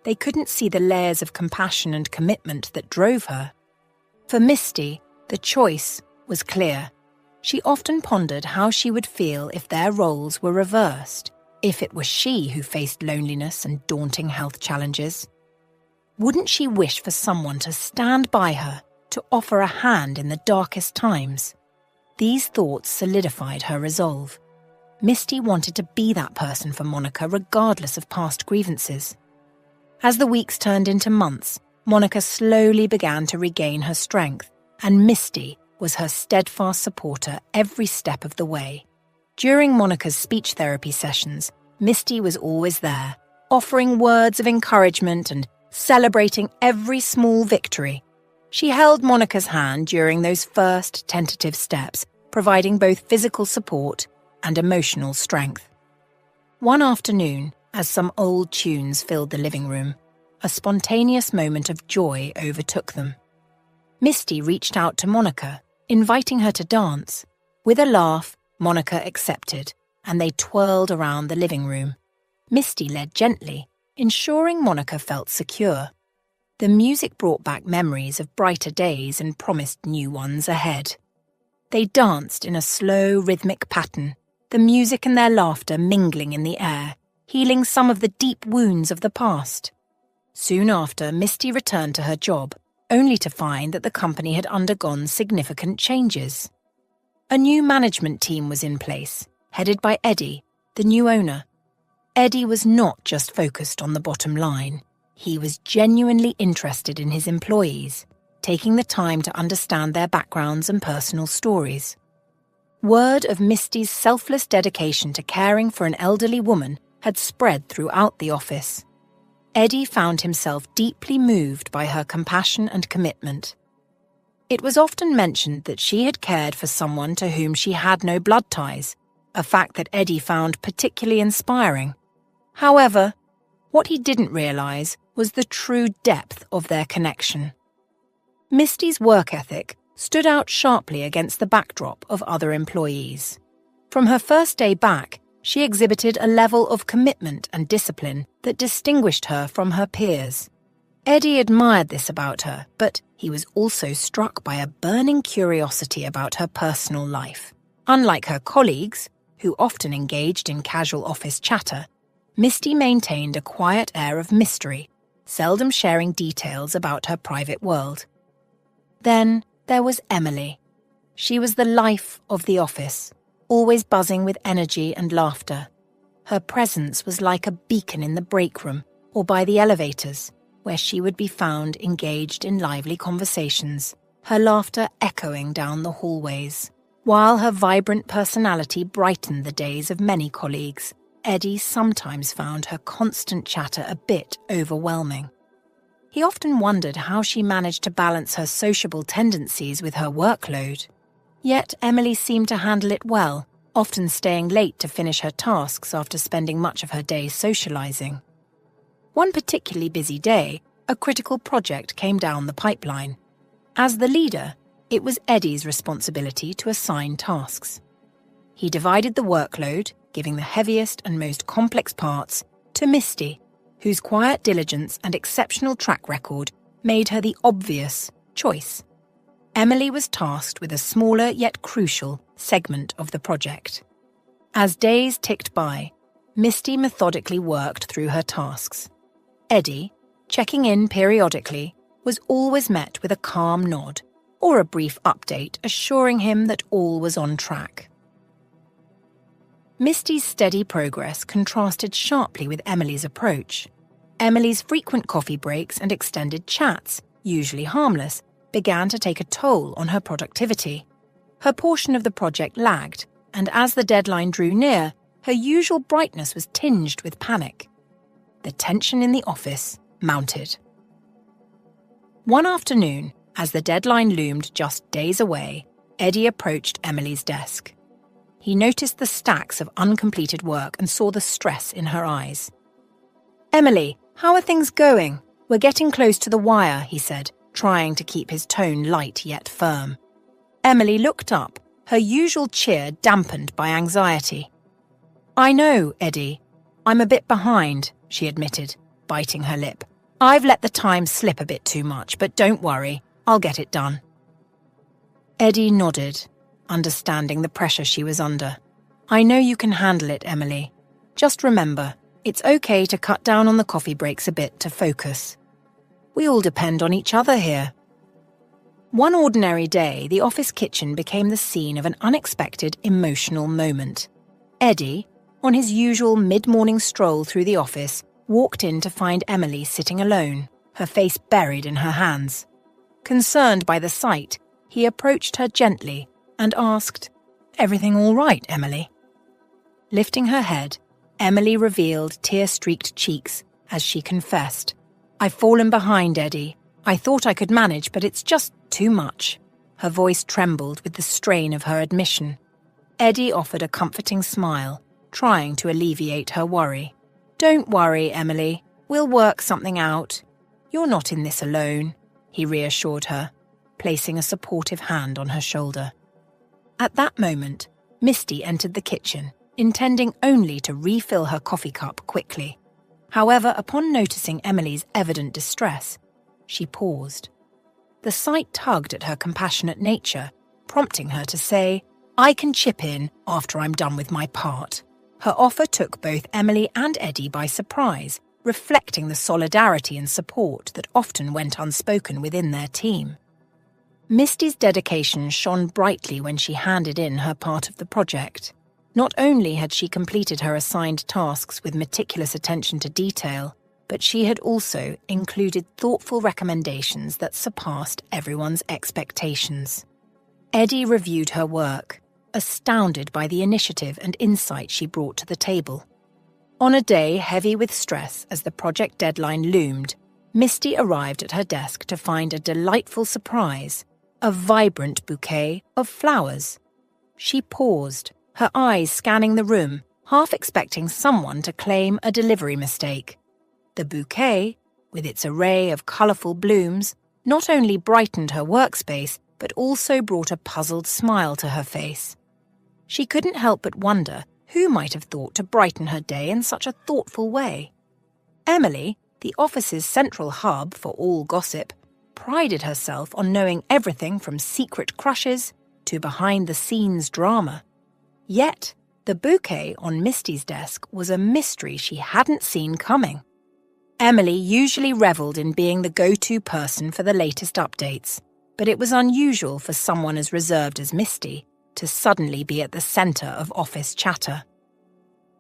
They couldn't see the layers of compassion and commitment that drove her. For Misty, the choice was clear. She often pondered how she would feel if their roles were reversed, if it was she who faced loneliness and daunting health challenges. Wouldn't she wish for someone to stand by her, to offer a hand in the darkest times? These thoughts solidified her resolve. Misty wanted to be that person for Monica regardless of past grievances. As the weeks turned into months, Monica slowly began to regain her strength, and Misty was her steadfast supporter every step of the way. During Monica's speech therapy sessions, Misty was always there, offering words of encouragement and celebrating every small victory. She held Monica's hand during those first tentative steps, providing both physical support and emotional strength. One afternoon, as some old tunes filled the living room, a spontaneous moment of joy overtook them. Misty reached out to Monica, inviting her to dance. With a laugh, Monica accepted, and they twirled around the living room. Misty led gently, ensuring Monica felt secure. The music brought back memories of brighter days and promised new ones ahead. They danced in a slow, rhythmic pattern, the music and their laughter mingling in the air, healing some of the deep wounds of the past. Soon after, Misty returned to her job, only to find that the company had undergone significant changes. A new management team was in place, headed by Eddie, the new owner. Eddie was not just focused on the bottom line. He was genuinely interested in his employees, taking the time to understand their backgrounds and personal stories. Word of Misty's selfless dedication to caring for an elderly woman had spread throughout the office. Eddie found himself deeply moved by her compassion and commitment. It was often mentioned that she had cared for someone to whom she had no blood ties, a fact that Eddie found particularly inspiring. However, what he didn't realize was the true depth of their connection. Misty's work ethic stood out sharply against the backdrop of other employees. From her first day back, she exhibited a level of commitment and discipline that distinguished her from her peers. Eddie admired this about her, but he was also struck by a burning curiosity about her personal life. Unlike her colleagues, who often engaged in casual office chatter, Misty maintained a quiet air of mystery, seldom sharing details about her private world. Then there was Emily. She was the life of the office, always buzzing with energy and laughter. Her presence was like a beacon in the break room or by the elevators, where she would be found engaged in lively conversations, her laughter echoing down the hallways. While her vibrant personality brightened the days of many colleagues, Eddie sometimes found her constant chatter a bit overwhelming. He often wondered how she managed to balance her sociable tendencies with her workload. Yet Emily seemed to handle it well, often staying late to finish her tasks after spending much of her day socializing. One particularly busy day, a critical project came down the pipeline. As the leader, it was Eddie's responsibility to assign tasks. He divided the workload, giving the heaviest and most complex parts to Misty, whose quiet diligence and exceptional track record made her the obvious choice. Emily was tasked with a smaller yet crucial segment of the project. As days ticked by, Misty methodically worked through her tasks. Eddie, checking in periodically, was always met with a calm nod or a brief update assuring him that all was on track. Misty's steady progress contrasted sharply with Emily's approach. Emily's frequent coffee breaks and extended chats, usually harmless, began to take a toll on her productivity. Her portion of the project lagged, and as the deadline drew near, her usual brightness was tinged with panic. The tension in the office mounted. One afternoon, as the deadline loomed just days away, Eddie approached Emily's desk. He noticed the stacks of uncompleted work and saw the stress in her eyes. "Emily, how are things going? We're getting close to the wire," he said, trying to keep his tone light yet firm. Emily looked up, her usual cheer dampened by anxiety. "I know, Eddie. I'm a bit behind," she admitted, biting her lip. "I've let the time slip a bit too much, but don't worry, I'll get it done." Eddie nodded, understanding the pressure she was under. "I know you can handle it, Emily. Just remember, it's okay to cut down on the coffee breaks a bit to focus. We all depend on each other here." One ordinary day, the office kitchen became the scene of an unexpected emotional moment. Eddie, on his usual mid-morning stroll through the office, walked in to find Emily sitting alone, her face buried in her hands. Concerned by the sight, he approached her gently and asked, "Everything all right, Emily?" Lifting her head, Emily revealed tear-streaked cheeks as she confessed, "I've fallen behind, Eddie. I thought I could manage, but it's just too much." Her voice trembled with the strain of her admission. Eddie offered a comforting smile, trying to alleviate her worry. "Don't worry, Emily. We'll work something out. You're not in this alone," he reassured her, placing a supportive hand on her shoulder. At that moment, Misty entered the kitchen, intending only to refill her coffee cup quickly. However, upon noticing Emily's evident distress, she paused. The sight tugged at her compassionate nature, prompting her to say, "I can chip in after I'm done with my part." Her offer took both Emily and Eddie by surprise, reflecting the solidarity and support that often went unspoken within their team. Misty's dedication shone brightly when she handed in her part of the project. Not only had she completed her assigned tasks with meticulous attention to detail, but she had also included thoughtful recommendations that surpassed everyone's expectations. Eddie reviewed her work, astounded by the initiative and insight she brought to the table. On a day heavy with stress as the project deadline loomed, Misty arrived at her desk to find a delightful surprise, a vibrant bouquet of flowers. She paused, her eyes scanning the room, half expecting someone to claim a delivery mistake. The bouquet, with its array of colourful blooms, not only brightened her workspace, but also brought a puzzled smile to her face. She couldn't help but wonder who might have thought to brighten her day in such a thoughtful way. Emily, the office's central hub for all gossip, prided herself on knowing everything from secret crushes to behind-the-scenes drama. Yet, the bouquet on Misty's desk was a mystery she hadn't seen coming. Emily usually revelled in being the go-to person for the latest updates, but it was unusual for someone as reserved as Misty to suddenly be at the centre of office chatter.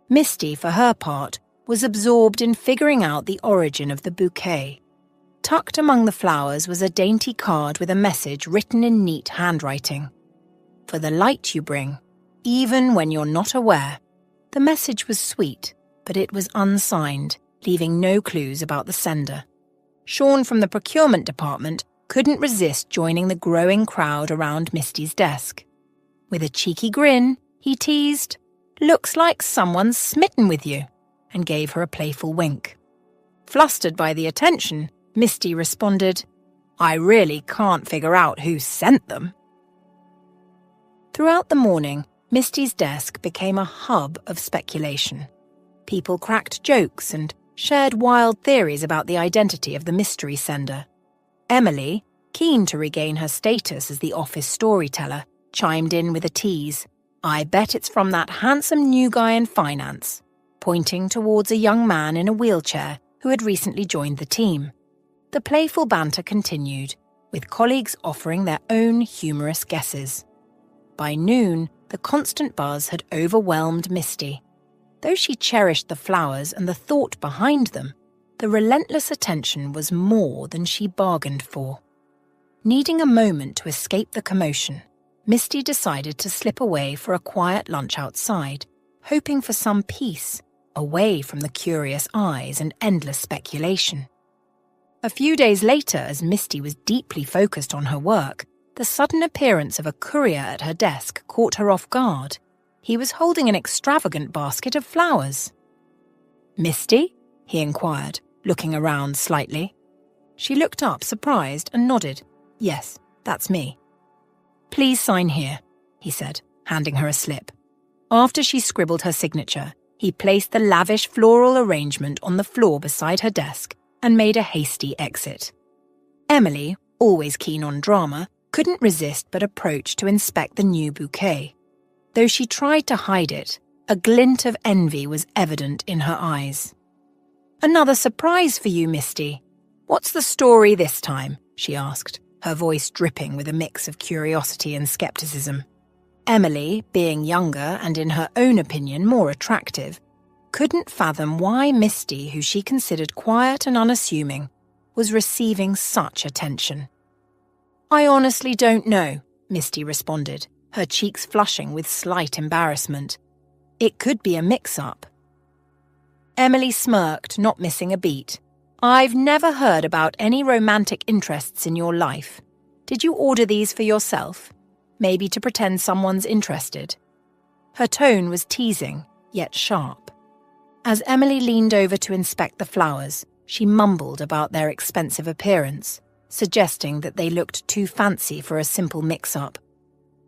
Misty, for her part, was absorbed in figuring out the origin of the bouquet. Tucked among the flowers was a dainty card with a message written in neat handwriting. "For the light you bring, even when you're not aware." The message was sweet, but it was unsigned, leaving no clues about the sender. Sean from the procurement department couldn't resist joining the growing crowd around Misty's desk. With a cheeky grin, he teased, "Looks like someone's smitten with you," and gave her a playful wink. Flustered by the attention, Misty responded, "I really can't figure out who sent them." Throughout the morning, Misty's desk became a hub of speculation. People cracked jokes and shared wild theories about the identity of the mystery sender. Emily, keen to regain her status as the office storyteller, chimed in with a tease, "I bet it's from that handsome new guy in finance," pointing towards a young man in a wheelchair who had recently joined the team. The playful banter continued, with colleagues offering their own humorous guesses. By noon, the constant buzz had overwhelmed Misty. Though she cherished the flowers and the thought behind them, the relentless attention was more than she bargained for. Needing a moment to escape the commotion, Misty decided to slip away for a quiet lunch outside, hoping for some peace, away from the curious eyes and endless speculation. A few days later, as Misty was deeply focused on her work, the sudden appearance of a courier at her desk caught her off guard. He was holding an extravagant basket of flowers. "Misty?" he inquired, looking around slightly. She looked up, surprised, and nodded. "Yes, that's me." "Please sign here," he said, handing her a slip. After she scribbled her signature, he placed the lavish floral arrangement on the floor beside her desk and made a hasty exit. Emily, always keen on drama, couldn't resist but approach to inspect the new bouquet. Though she tried to hide it, a glint of envy was evident in her eyes. "Another surprise for you, Misty. What's the story this time?" she asked, her voice dripping with a mix of curiosity and skepticism. Emily, being younger and in her own opinion more attractive, couldn't fathom why Misty, who she considered quiet and unassuming, was receiving such attention. "I honestly don't know," Misty responded, her cheeks flushing with slight embarrassment. "It could be a mix-up." Emily smirked, not missing a beat. "I've never heard about any romantic interests in your life. Did you order these for yourself? Maybe to pretend someone's interested?" Her tone was teasing, yet sharp. As Emily leaned over to inspect the flowers, she mumbled about their expensive appearance, suggesting that they looked too fancy for a simple mix-up.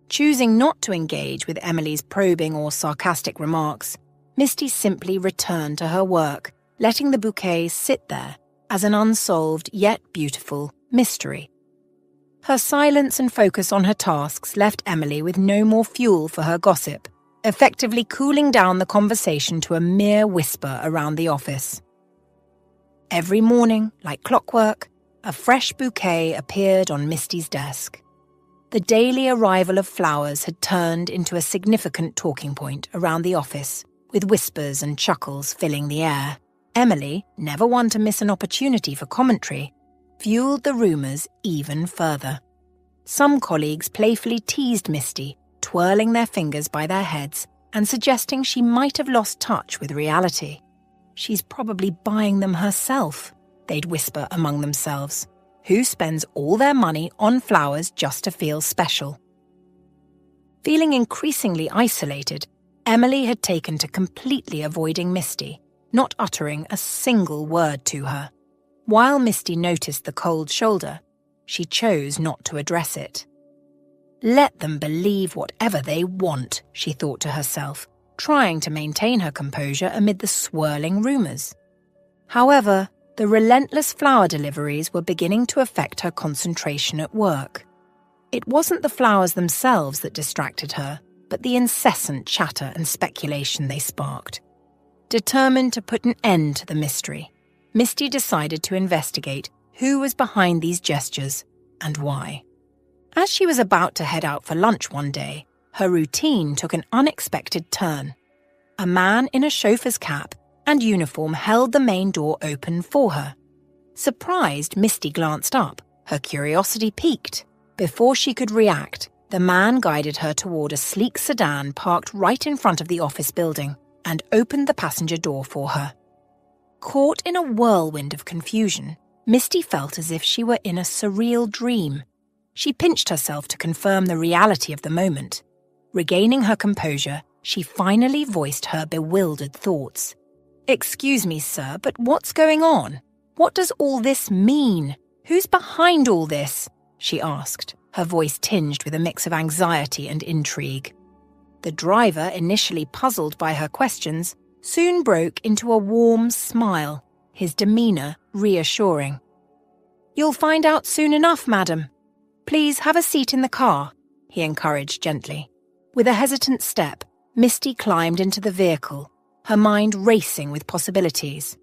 Choosing not to engage with Emily's probing or sarcastic remarks, Misty simply returned to her work, letting the bouquet sit there as an unsolved yet beautiful mystery. Her silence and focus on her tasks left Emily with no more fuel for her gossip, effectively cooling down the conversation to a mere whisper around the office. Every morning, like clockwork, a fresh bouquet appeared on Misty's desk. The daily arrival of flowers had turned into a significant talking point around the office, with whispers and chuckles filling the air. Emily, never one to miss an opportunity for commentary, fueled the rumours even further. Some colleagues playfully teased Misty, twirling their fingers by their heads and suggesting she might have lost touch with reality. "She's probably buying them herself," they'd whisper among themselves. "Who spends all their money on flowers just to feel special?" Feeling increasingly isolated, Emily had taken to completely avoiding Misty, not uttering a single word to her. While Misty noticed the cold shoulder, she chose not to address it. "Let them believe whatever they want," she thought to herself, trying to maintain her composure amid the swirling rumours. However, The relentless flower deliveries were beginning to affect her concentration at work. It wasn't the flowers themselves that distracted her, but the incessant chatter and speculation they sparked. Determined to put an end to the mystery, Misty decided to investigate who was behind these gestures and why. As she was about to head out for lunch one day, her routine took an unexpected turn. A man in a chauffeur's cap and uniform held the main door open for her. Surprised, Misty glanced up, her curiosity piqued. Before she could react, the man guided her toward a sleek sedan parked right in front of the office building and opened the passenger door for her. Caught in a whirlwind of confusion, Misty felt as if she were in a surreal dream. She pinched herself to confirm the reality of the moment. Regaining her composure, she finally voiced her bewildered thoughts. "Excuse me, sir, but what's going on? What does all this mean? Who's behind all this?" she asked, her voice tinged with a mix of anxiety and intrigue. The driver, initially puzzled by her questions, soon broke into a warm smile, his demeanour reassuring. "You'll find out soon enough, madam. Please have a seat in the car," he encouraged gently. With a hesitant step, Misty climbed into the vehicle, her mind racing with possibilities.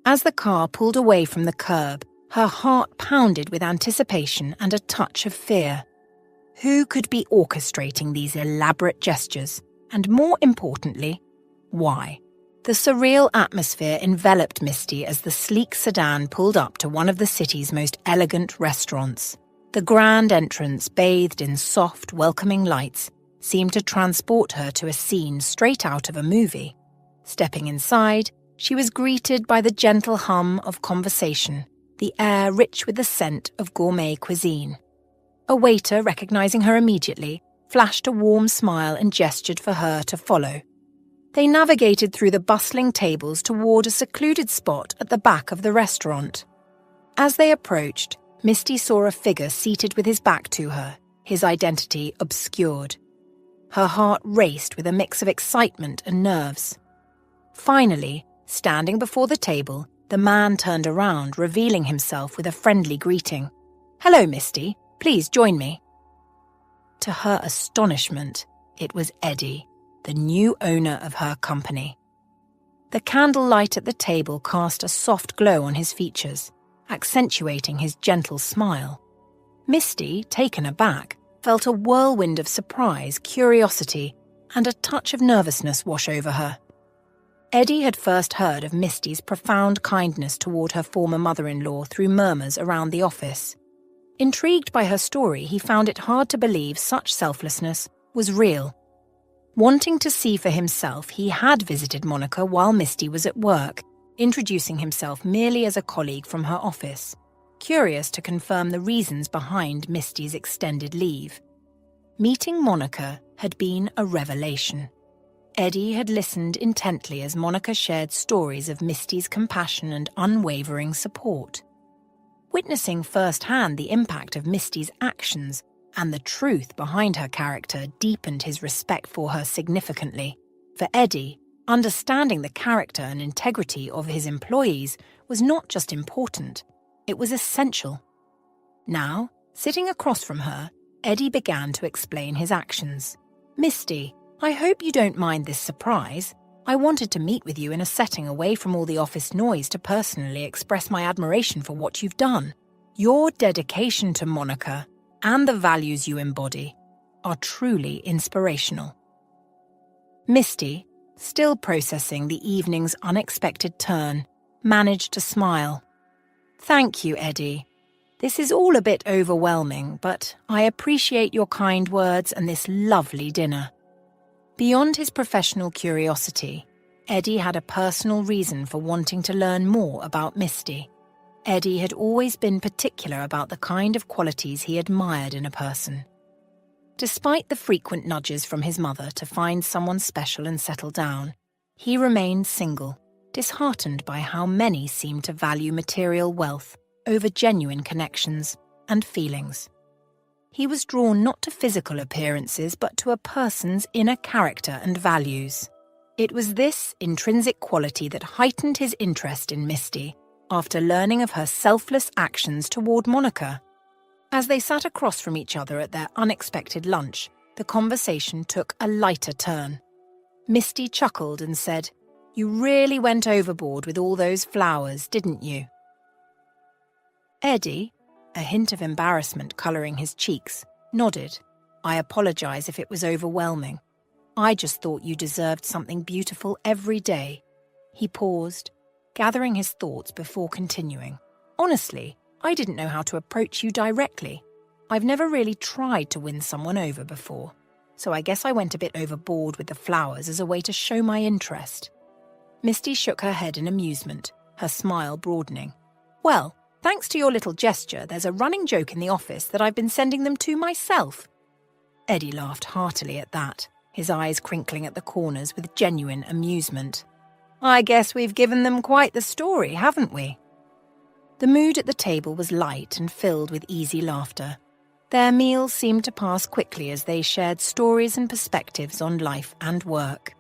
As the car pulled away from the curb, her heart pounded with anticipation and a touch of fear. Who could be orchestrating these elaborate gestures? And more importantly, why? The surreal atmosphere enveloped Misty as the sleek sedan pulled up to one of the city's most elegant restaurants. The grand entrance, bathed in soft, welcoming lights, seemed to transport her to a scene straight out of a movie. Stepping inside, she was greeted by the gentle hum of conversation, the air rich with the scent of gourmet cuisine. A waiter, recognizing her immediately, flashed a warm smile and gestured for her to follow. They navigated through the bustling tables toward a secluded spot at the back of the restaurant. As they approached, Misty saw a figure seated with his back to her, his identity obscured. Her heart raced with a mix of excitement and nerves. Finally, standing before the table, the man turned around, revealing himself with a friendly greeting. "Hello, Misty. Please join me." To her astonishment, it was Eddie, the new owner of her company. The candlelight at the table cast a soft glow on his features, accentuating his gentle smile. Misty, taken aback, felt a whirlwind of surprise, curiosity, and a touch of nervousness wash over her. Eddie had first heard of Misty's profound kindness toward her former mother-in-law through murmurs around the office. Intrigued by her story, he found it hard to believe such selflessness was real. Wanting to see for himself, he had visited Monica while Misty was at work, introducing himself merely as a colleague from her office, curious to confirm the reasons behind Misty's extended leave. Meeting Monica had been a revelation. Eddie had listened intently as Monica shared stories of Misty's compassion and unwavering support. Witnessing firsthand the impact of Misty's actions and the truth behind her character deepened his respect for her significantly. For Eddie, understanding the character and integrity of his employees was not just important, it was essential. Now, sitting across from her, Eddie began to explain his actions. "Misty, I hope you don't mind this surprise. I wanted to meet with you in a setting away from all the office noise to personally express my admiration for what you've done. Your dedication to Monica and the values you embody are truly inspirational." Misty, still processing the evening's unexpected turn, managed to smile. "Thank you, Eddie. This is all a bit overwhelming, but I appreciate your kind words and this lovely dinner." Beyond his professional curiosity, Eddie had a personal reason for wanting to learn more about Misty. Eddie had always been particular about the kind of qualities he admired in a person. Despite the frequent nudges from his mother to find someone special and settle down, he remained single, disheartened by how many seemed to value material wealth over genuine connections and feelings. He was drawn not to physical appearances but to a person's inner character and values. It was this intrinsic quality that heightened his interest in Misty after learning of her selfless actions toward Monica. As they sat across from each other at their unexpected lunch, the conversation took a lighter turn. Misty chuckled and said, "You really went overboard with all those flowers, didn't you?" Eddie, a hint of embarrassment colouring his cheeks, nodded. "I apologise if it was overwhelming. I just thought you deserved something beautiful every day." He paused, gathering his thoughts before continuing. "Honestly, I didn't know how to approach you directly. I've never really tried to win someone over before, so I guess I went a bit overboard with the flowers as a way to show my interest." Misty shook her head in amusement, her smile broadening. "Well, thanks to your little gesture, there's a running joke in the office that I've been sending them to myself." Eddie laughed heartily at that, his eyes crinkling at the corners with genuine amusement. "I guess we've given them quite the story, haven't we?" The mood at the table was light and filled with easy laughter. Their meal seemed to pass quickly as they shared stories and perspectives on life and work.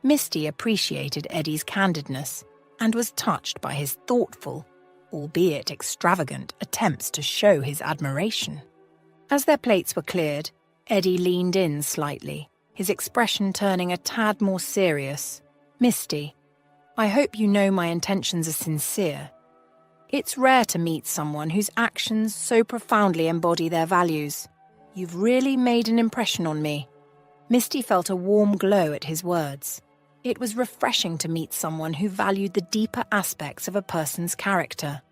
Misty appreciated Eddie's candidness and was touched by his thoughtful, albeit extravagant, attempts to show his admiration. As their plates were cleared, Eddie leaned in slightly, his expression turning a tad more serious. "Misty, I hope you know my intentions are sincere. It's rare to meet someone whose actions so profoundly embody their values. You've really made an impression on me." Misty felt a warm glow at his words. It was refreshing to meet someone who valued the deeper aspects of a person's character.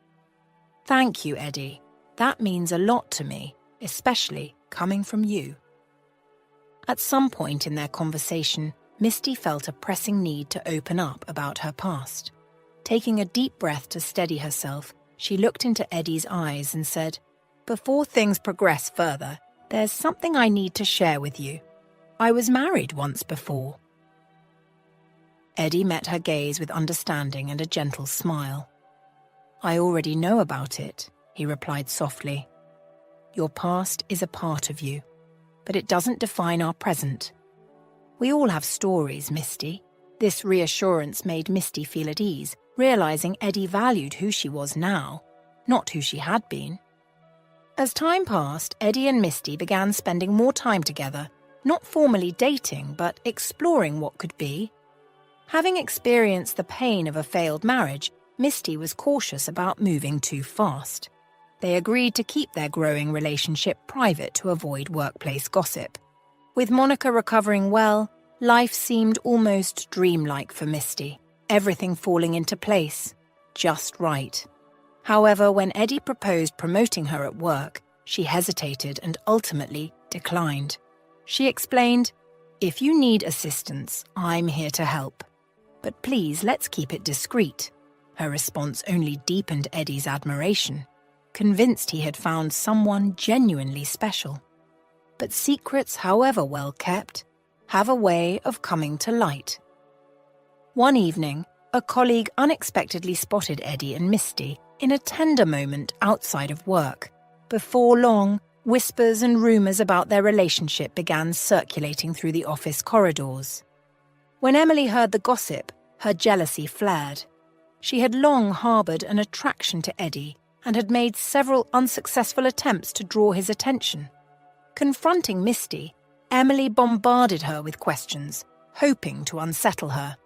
"Thank you, Eddie. That means a lot to me, especially coming from you." At some point in their conversation, Misty felt a pressing need to open up about her past. Taking a deep breath to steady herself, she looked into Eddie's eyes and said, "Before things progress further, there's something I need to share with you. I was married once before." Eddie met her gaze with understanding and a gentle smile. "I already know about it," he replied softly. "Your past is a part of you, but it doesn't define our present. We all have stories, Misty." This reassurance made Misty feel at ease, realizing Eddie valued who she was now, not who she had been. As time passed, Eddie and Misty began spending more time together, not formally dating, but exploring what could be. Having experienced the pain of a failed marriage, Misty was cautious about moving too fast. They agreed to keep their growing relationship private to avoid workplace gossip. With Monica recovering well, life seemed almost dreamlike for Misty, everything falling into place, just right. However, when Eddie proposed promoting her at work, she hesitated and ultimately declined. She explained, "If you need assistance, I'm here to help. But please, let's keep it discreet." Her response only deepened Eddie's admiration, convinced he had found someone genuinely special. But secrets, however well kept, have a way of coming to light. One evening, a colleague unexpectedly spotted Eddie and Misty in a tender moment outside of work. Before long, whispers and rumours about their relationship began circulating through the office corridors. When Emily heard the gossip, her jealousy flared. She had long harboured an attraction to Eddie and had made several unsuccessful attempts to draw his attention. Confronting Misty, Emily bombarded her with questions, hoping to unsettle her.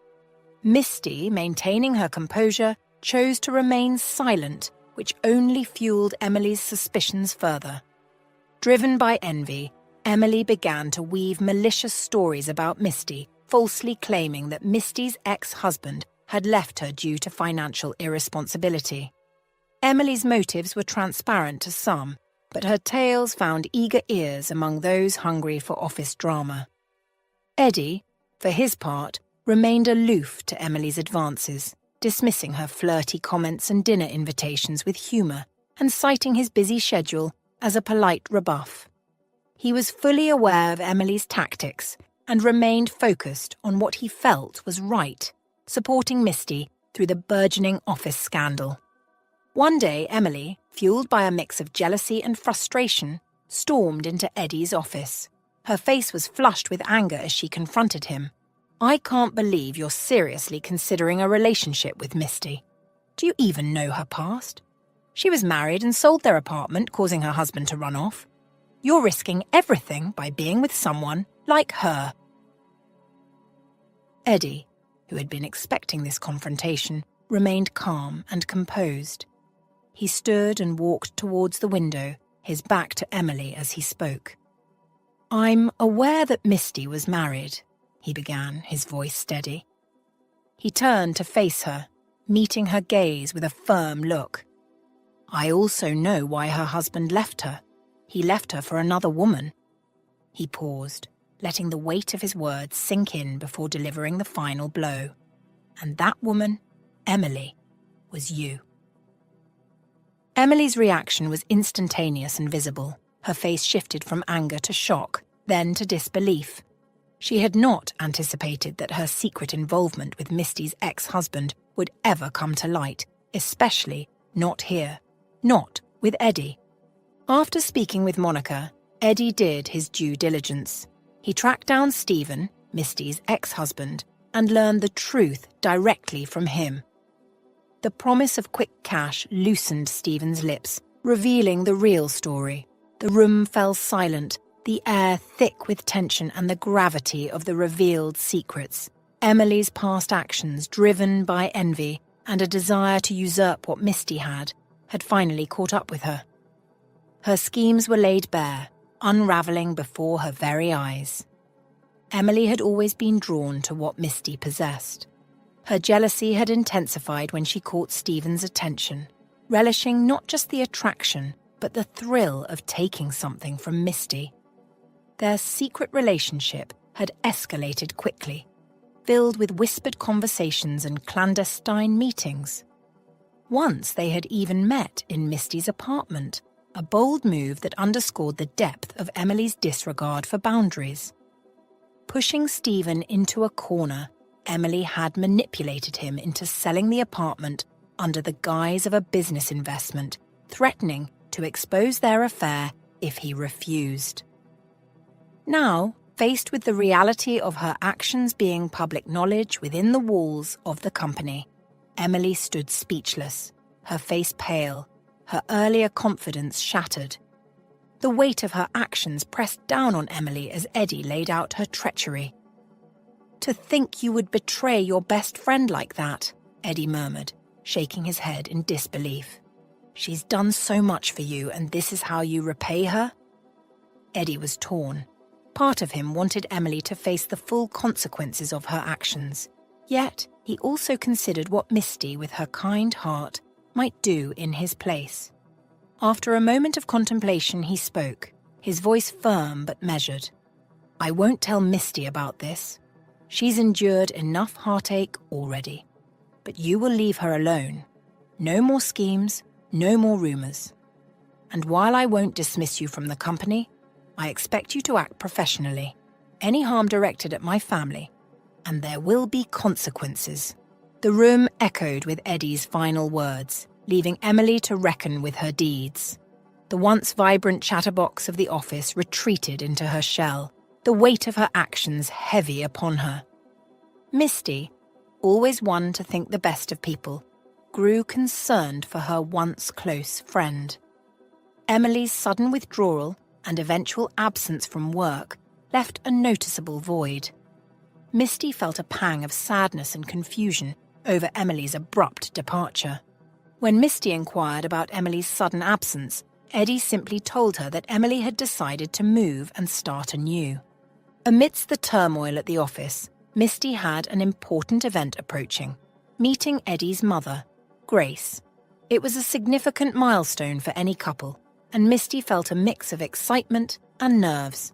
Misty, maintaining her composure, chose to remain silent, which only fueled Emily's suspicions further. Driven by envy, Emily began to weave malicious stories about Misty, falsely claiming that Misty's ex-husband had left her due to financial irresponsibility. Emily's motives were transparent to some, but her tales found eager ears among those hungry for office drama. Eddie, for his part, remained aloof to Emily's advances, dismissing her flirty comments and dinner invitations with humour and citing his busy schedule as a polite rebuff. He was fully aware of Emily's tactics and remained focused on what he felt was right, supporting Misty through the burgeoning office scandal. One day, Emily, fueled by a mix of jealousy and frustration, stormed into Eddie's office. Her face was flushed with anger as she confronted him. "I can't believe you're seriously considering a relationship with Misty." Do you even know her past? She was married and sold their apartment, causing her husband to run off. You're risking everything by being with someone like her." Eddie, who had been expecting this confrontation, remained calm and composed. He stood and walked towards the window, his back to Emily as he spoke. "I'm aware that Misty was married," he began, his voice steady. He turned to face her, meeting her gaze with a firm look. "I also know why her husband left her. He left her for another woman." He paused, letting the weight of his words sink in before delivering the final blow. "And that woman, Emily, was you." Emily's reaction was instantaneous and visible. Her face shifted from anger to shock, then to disbelief. She had not anticipated that her secret involvement with Misty's ex-husband would ever come to light, especially not here, not with Eddie. After speaking with Monica, Eddie did his due diligence. He tracked down Stephen, Misty's ex-husband, and learned the truth directly from him. The promise of quick cash loosened Stephen's lips, revealing the real story. The room fell silent, the air thick with tension and the gravity of the revealed secrets. Emily's past actions, driven by envy and a desire to usurp what Misty had finally caught up with her. Her schemes were laid bare, unravelling before her very eyes. Emily had always been drawn to what Misty possessed. Her jealousy had intensified when she caught Stephen's attention, relishing not just the attraction, but the thrill of taking something from Misty. Their secret relationship had escalated quickly, filled with whispered conversations and clandestine meetings. Once they had even met in Misty's apartment, a bold move that underscored the depth of Emily's disregard for boundaries. Pushing Stephen into a corner, Emily had manipulated him into selling the apartment under the guise of a business investment, threatening to expose their affair if he refused. Now, faced with the reality of her actions being public knowledge within the walls of the company, Emily stood speechless, her face pale, her earlier confidence shattered. The weight of her actions pressed down on Emily as Eddie laid out her treachery. "To think you would betray your best friend like that," Eddie murmured, shaking his head in disbelief. "She's done so much for you, and this is how you repay her?" Eddie was torn. Part of him wanted Emily to face the full consequences of her actions. Yet, he also considered what Misty, with her kind heart, might do in his place. After a moment of contemplation, he spoke, his voice firm but measured. "I won't tell Misty about this. She's endured enough heartache already. But you will leave her alone. No more schemes, no more rumours. And while I won't dismiss you from the company, I expect you to act professionally. Any harm directed at my family, and there will be consequences." The room echoed with Eddie's final words, leaving Emily to reckon with her deeds. The once vibrant chatterbox of the office retreated into her shell, the weight of her actions heavy upon her. Misty, always one to think the best of people, grew concerned for her once close friend. Emily's sudden withdrawal and eventual absence from work left a noticeable void. Misty felt a pang of sadness and confusion over Emily's abrupt departure. When Misty inquired about Emily's sudden absence, Eddie simply told her that Emily had decided to move and start anew. Amidst the turmoil at the office, Misty had an important event approaching, meeting Eddie's mother, Grace. It was a significant milestone for any couple, and Misty felt a mix of excitement and nerves.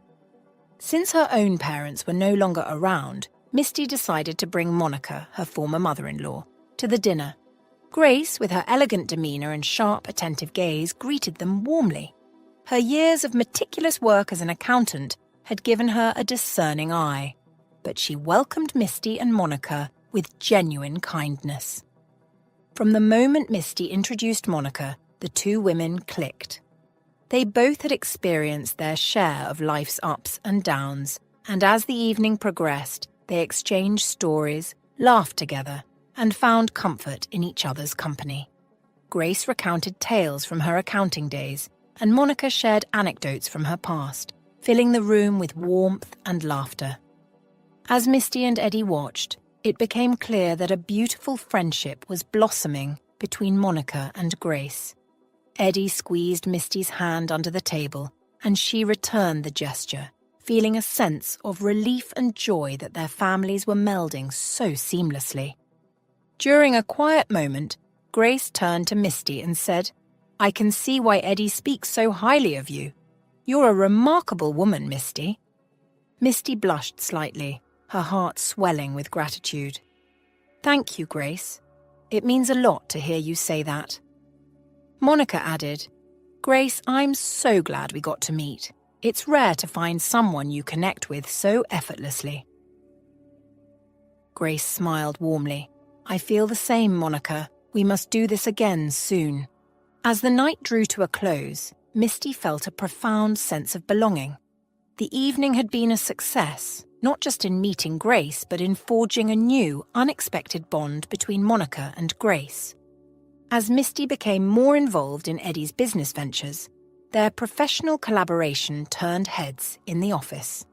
Since her own parents were no longer around, Misty decided to bring Monica, her former mother-in-law, to the dinner. Grace, with her elegant demeanour and sharp, attentive gaze, greeted them warmly. Her years of meticulous work as an accountant had given her a discerning eye, but she welcomed Misty and Monica with genuine kindness. From the moment Misty introduced Monica, the two women clicked. They both had experienced their share of life's ups and downs, and as the evening progressed, they exchanged stories, laughed together, and found comfort in each other's company. Grace recounted tales from her accounting days, and Monica shared anecdotes from her past, filling the room with warmth and laughter. As Misty and Eddie watched, it became clear that a beautiful friendship was blossoming between Monica and Grace. Eddie squeezed Misty's hand under the table, and she returned the gesture, feeling a sense of relief and joy that their families were melding so seamlessly. During a quiet moment, Grace turned to Misty and said, "I can see why Eddie speaks so highly of you. You're a remarkable woman, Misty." Misty blushed slightly, her heart swelling with gratitude. "Thank you, Grace. It means a lot to hear you say that." Monica added, "Grace, I'm so glad we got to meet. It's rare to find someone you connect with so effortlessly." Grace smiled warmly. "I feel the same, Monica. We must do this again soon." As the night drew to a close, Misty felt a profound sense of belonging. The evening had been a success, not just in meeting Grace, but in forging a new, unexpected bond between Monica and Grace. As Misty became more involved in Eddie's business ventures, their professional collaboration turned heads in the office.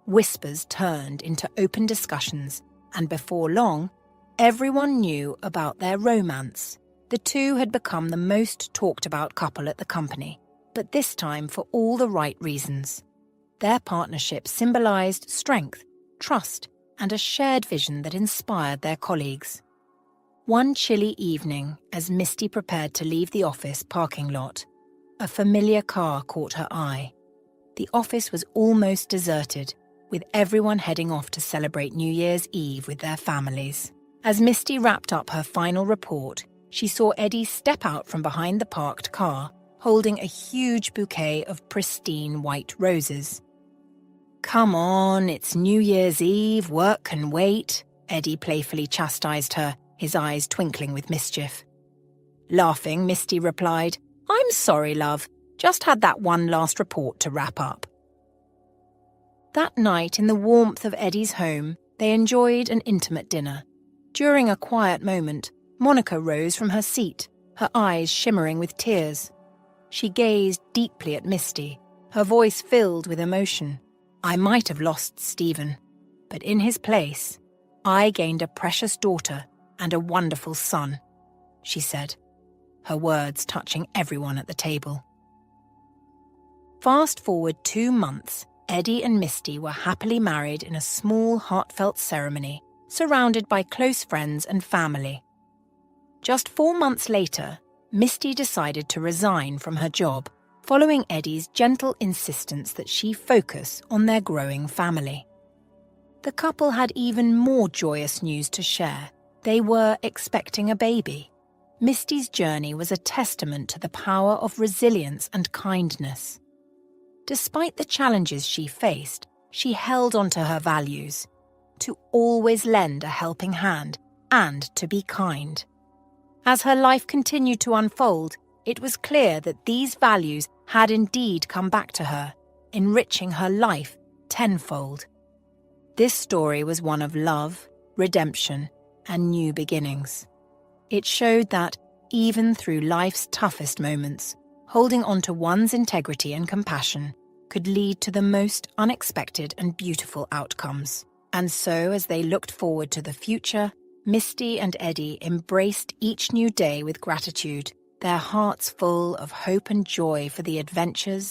Whispers turned into open discussions, and before long, everyone knew about their romance. The two had become the most talked about couple at the company, but this time for all the right reasons. Their partnership symbolized strength, trust, and a shared vision that inspired their colleagues. One chilly evening, as Misty prepared to leave the office parking lot, a familiar car caught her eye. The office was almost deserted, with everyone heading off to celebrate New Year's Eve with their families. As Misty wrapped up her final report, she saw Eddie step out from behind the parked car, holding a huge bouquet of pristine white roses. "Come on, it's New Year's Eve, work can wait," Eddie playfully chastised her, his eyes twinkling with mischief. Laughing, Misty replied, "I'm sorry, love. Just had that one last report to wrap up." That night, in the warmth of Eddie's home, they enjoyed an intimate dinner. During a quiet moment, Monica rose from her seat, her eyes shimmering with tears. She gazed deeply at Misty, her voice filled with emotion. "I might have lost Stephen, but in his place, I gained a precious daughter and a wonderful son," she said, her words touching everyone at the table. Fast forward 2 months, Eddie and Misty were happily married in a small, heartfelt ceremony, surrounded by close friends and family. Just 4 months later, Misty decided to resign from her job, following Eddie's gentle insistence that she focus on their growing family. The couple had even more joyous news to share. They were expecting a baby. Misty's journey was a testament to the power of resilience and kindness. Despite the challenges she faced, she held on to her values, to always lend a helping hand and to be kind. As her life continued to unfold, it was clear that these values had indeed come back to her, enriching her life tenfold. This story was one of love, redemption, and new beginnings. It showed that, even through life's toughest moments, holding on to one's integrity and compassion could lead to the most unexpected and beautiful outcomes. And so, as they looked forward to the future, Misty and Eddie embraced each new day with gratitude, their hearts full of hope and joy for the adventures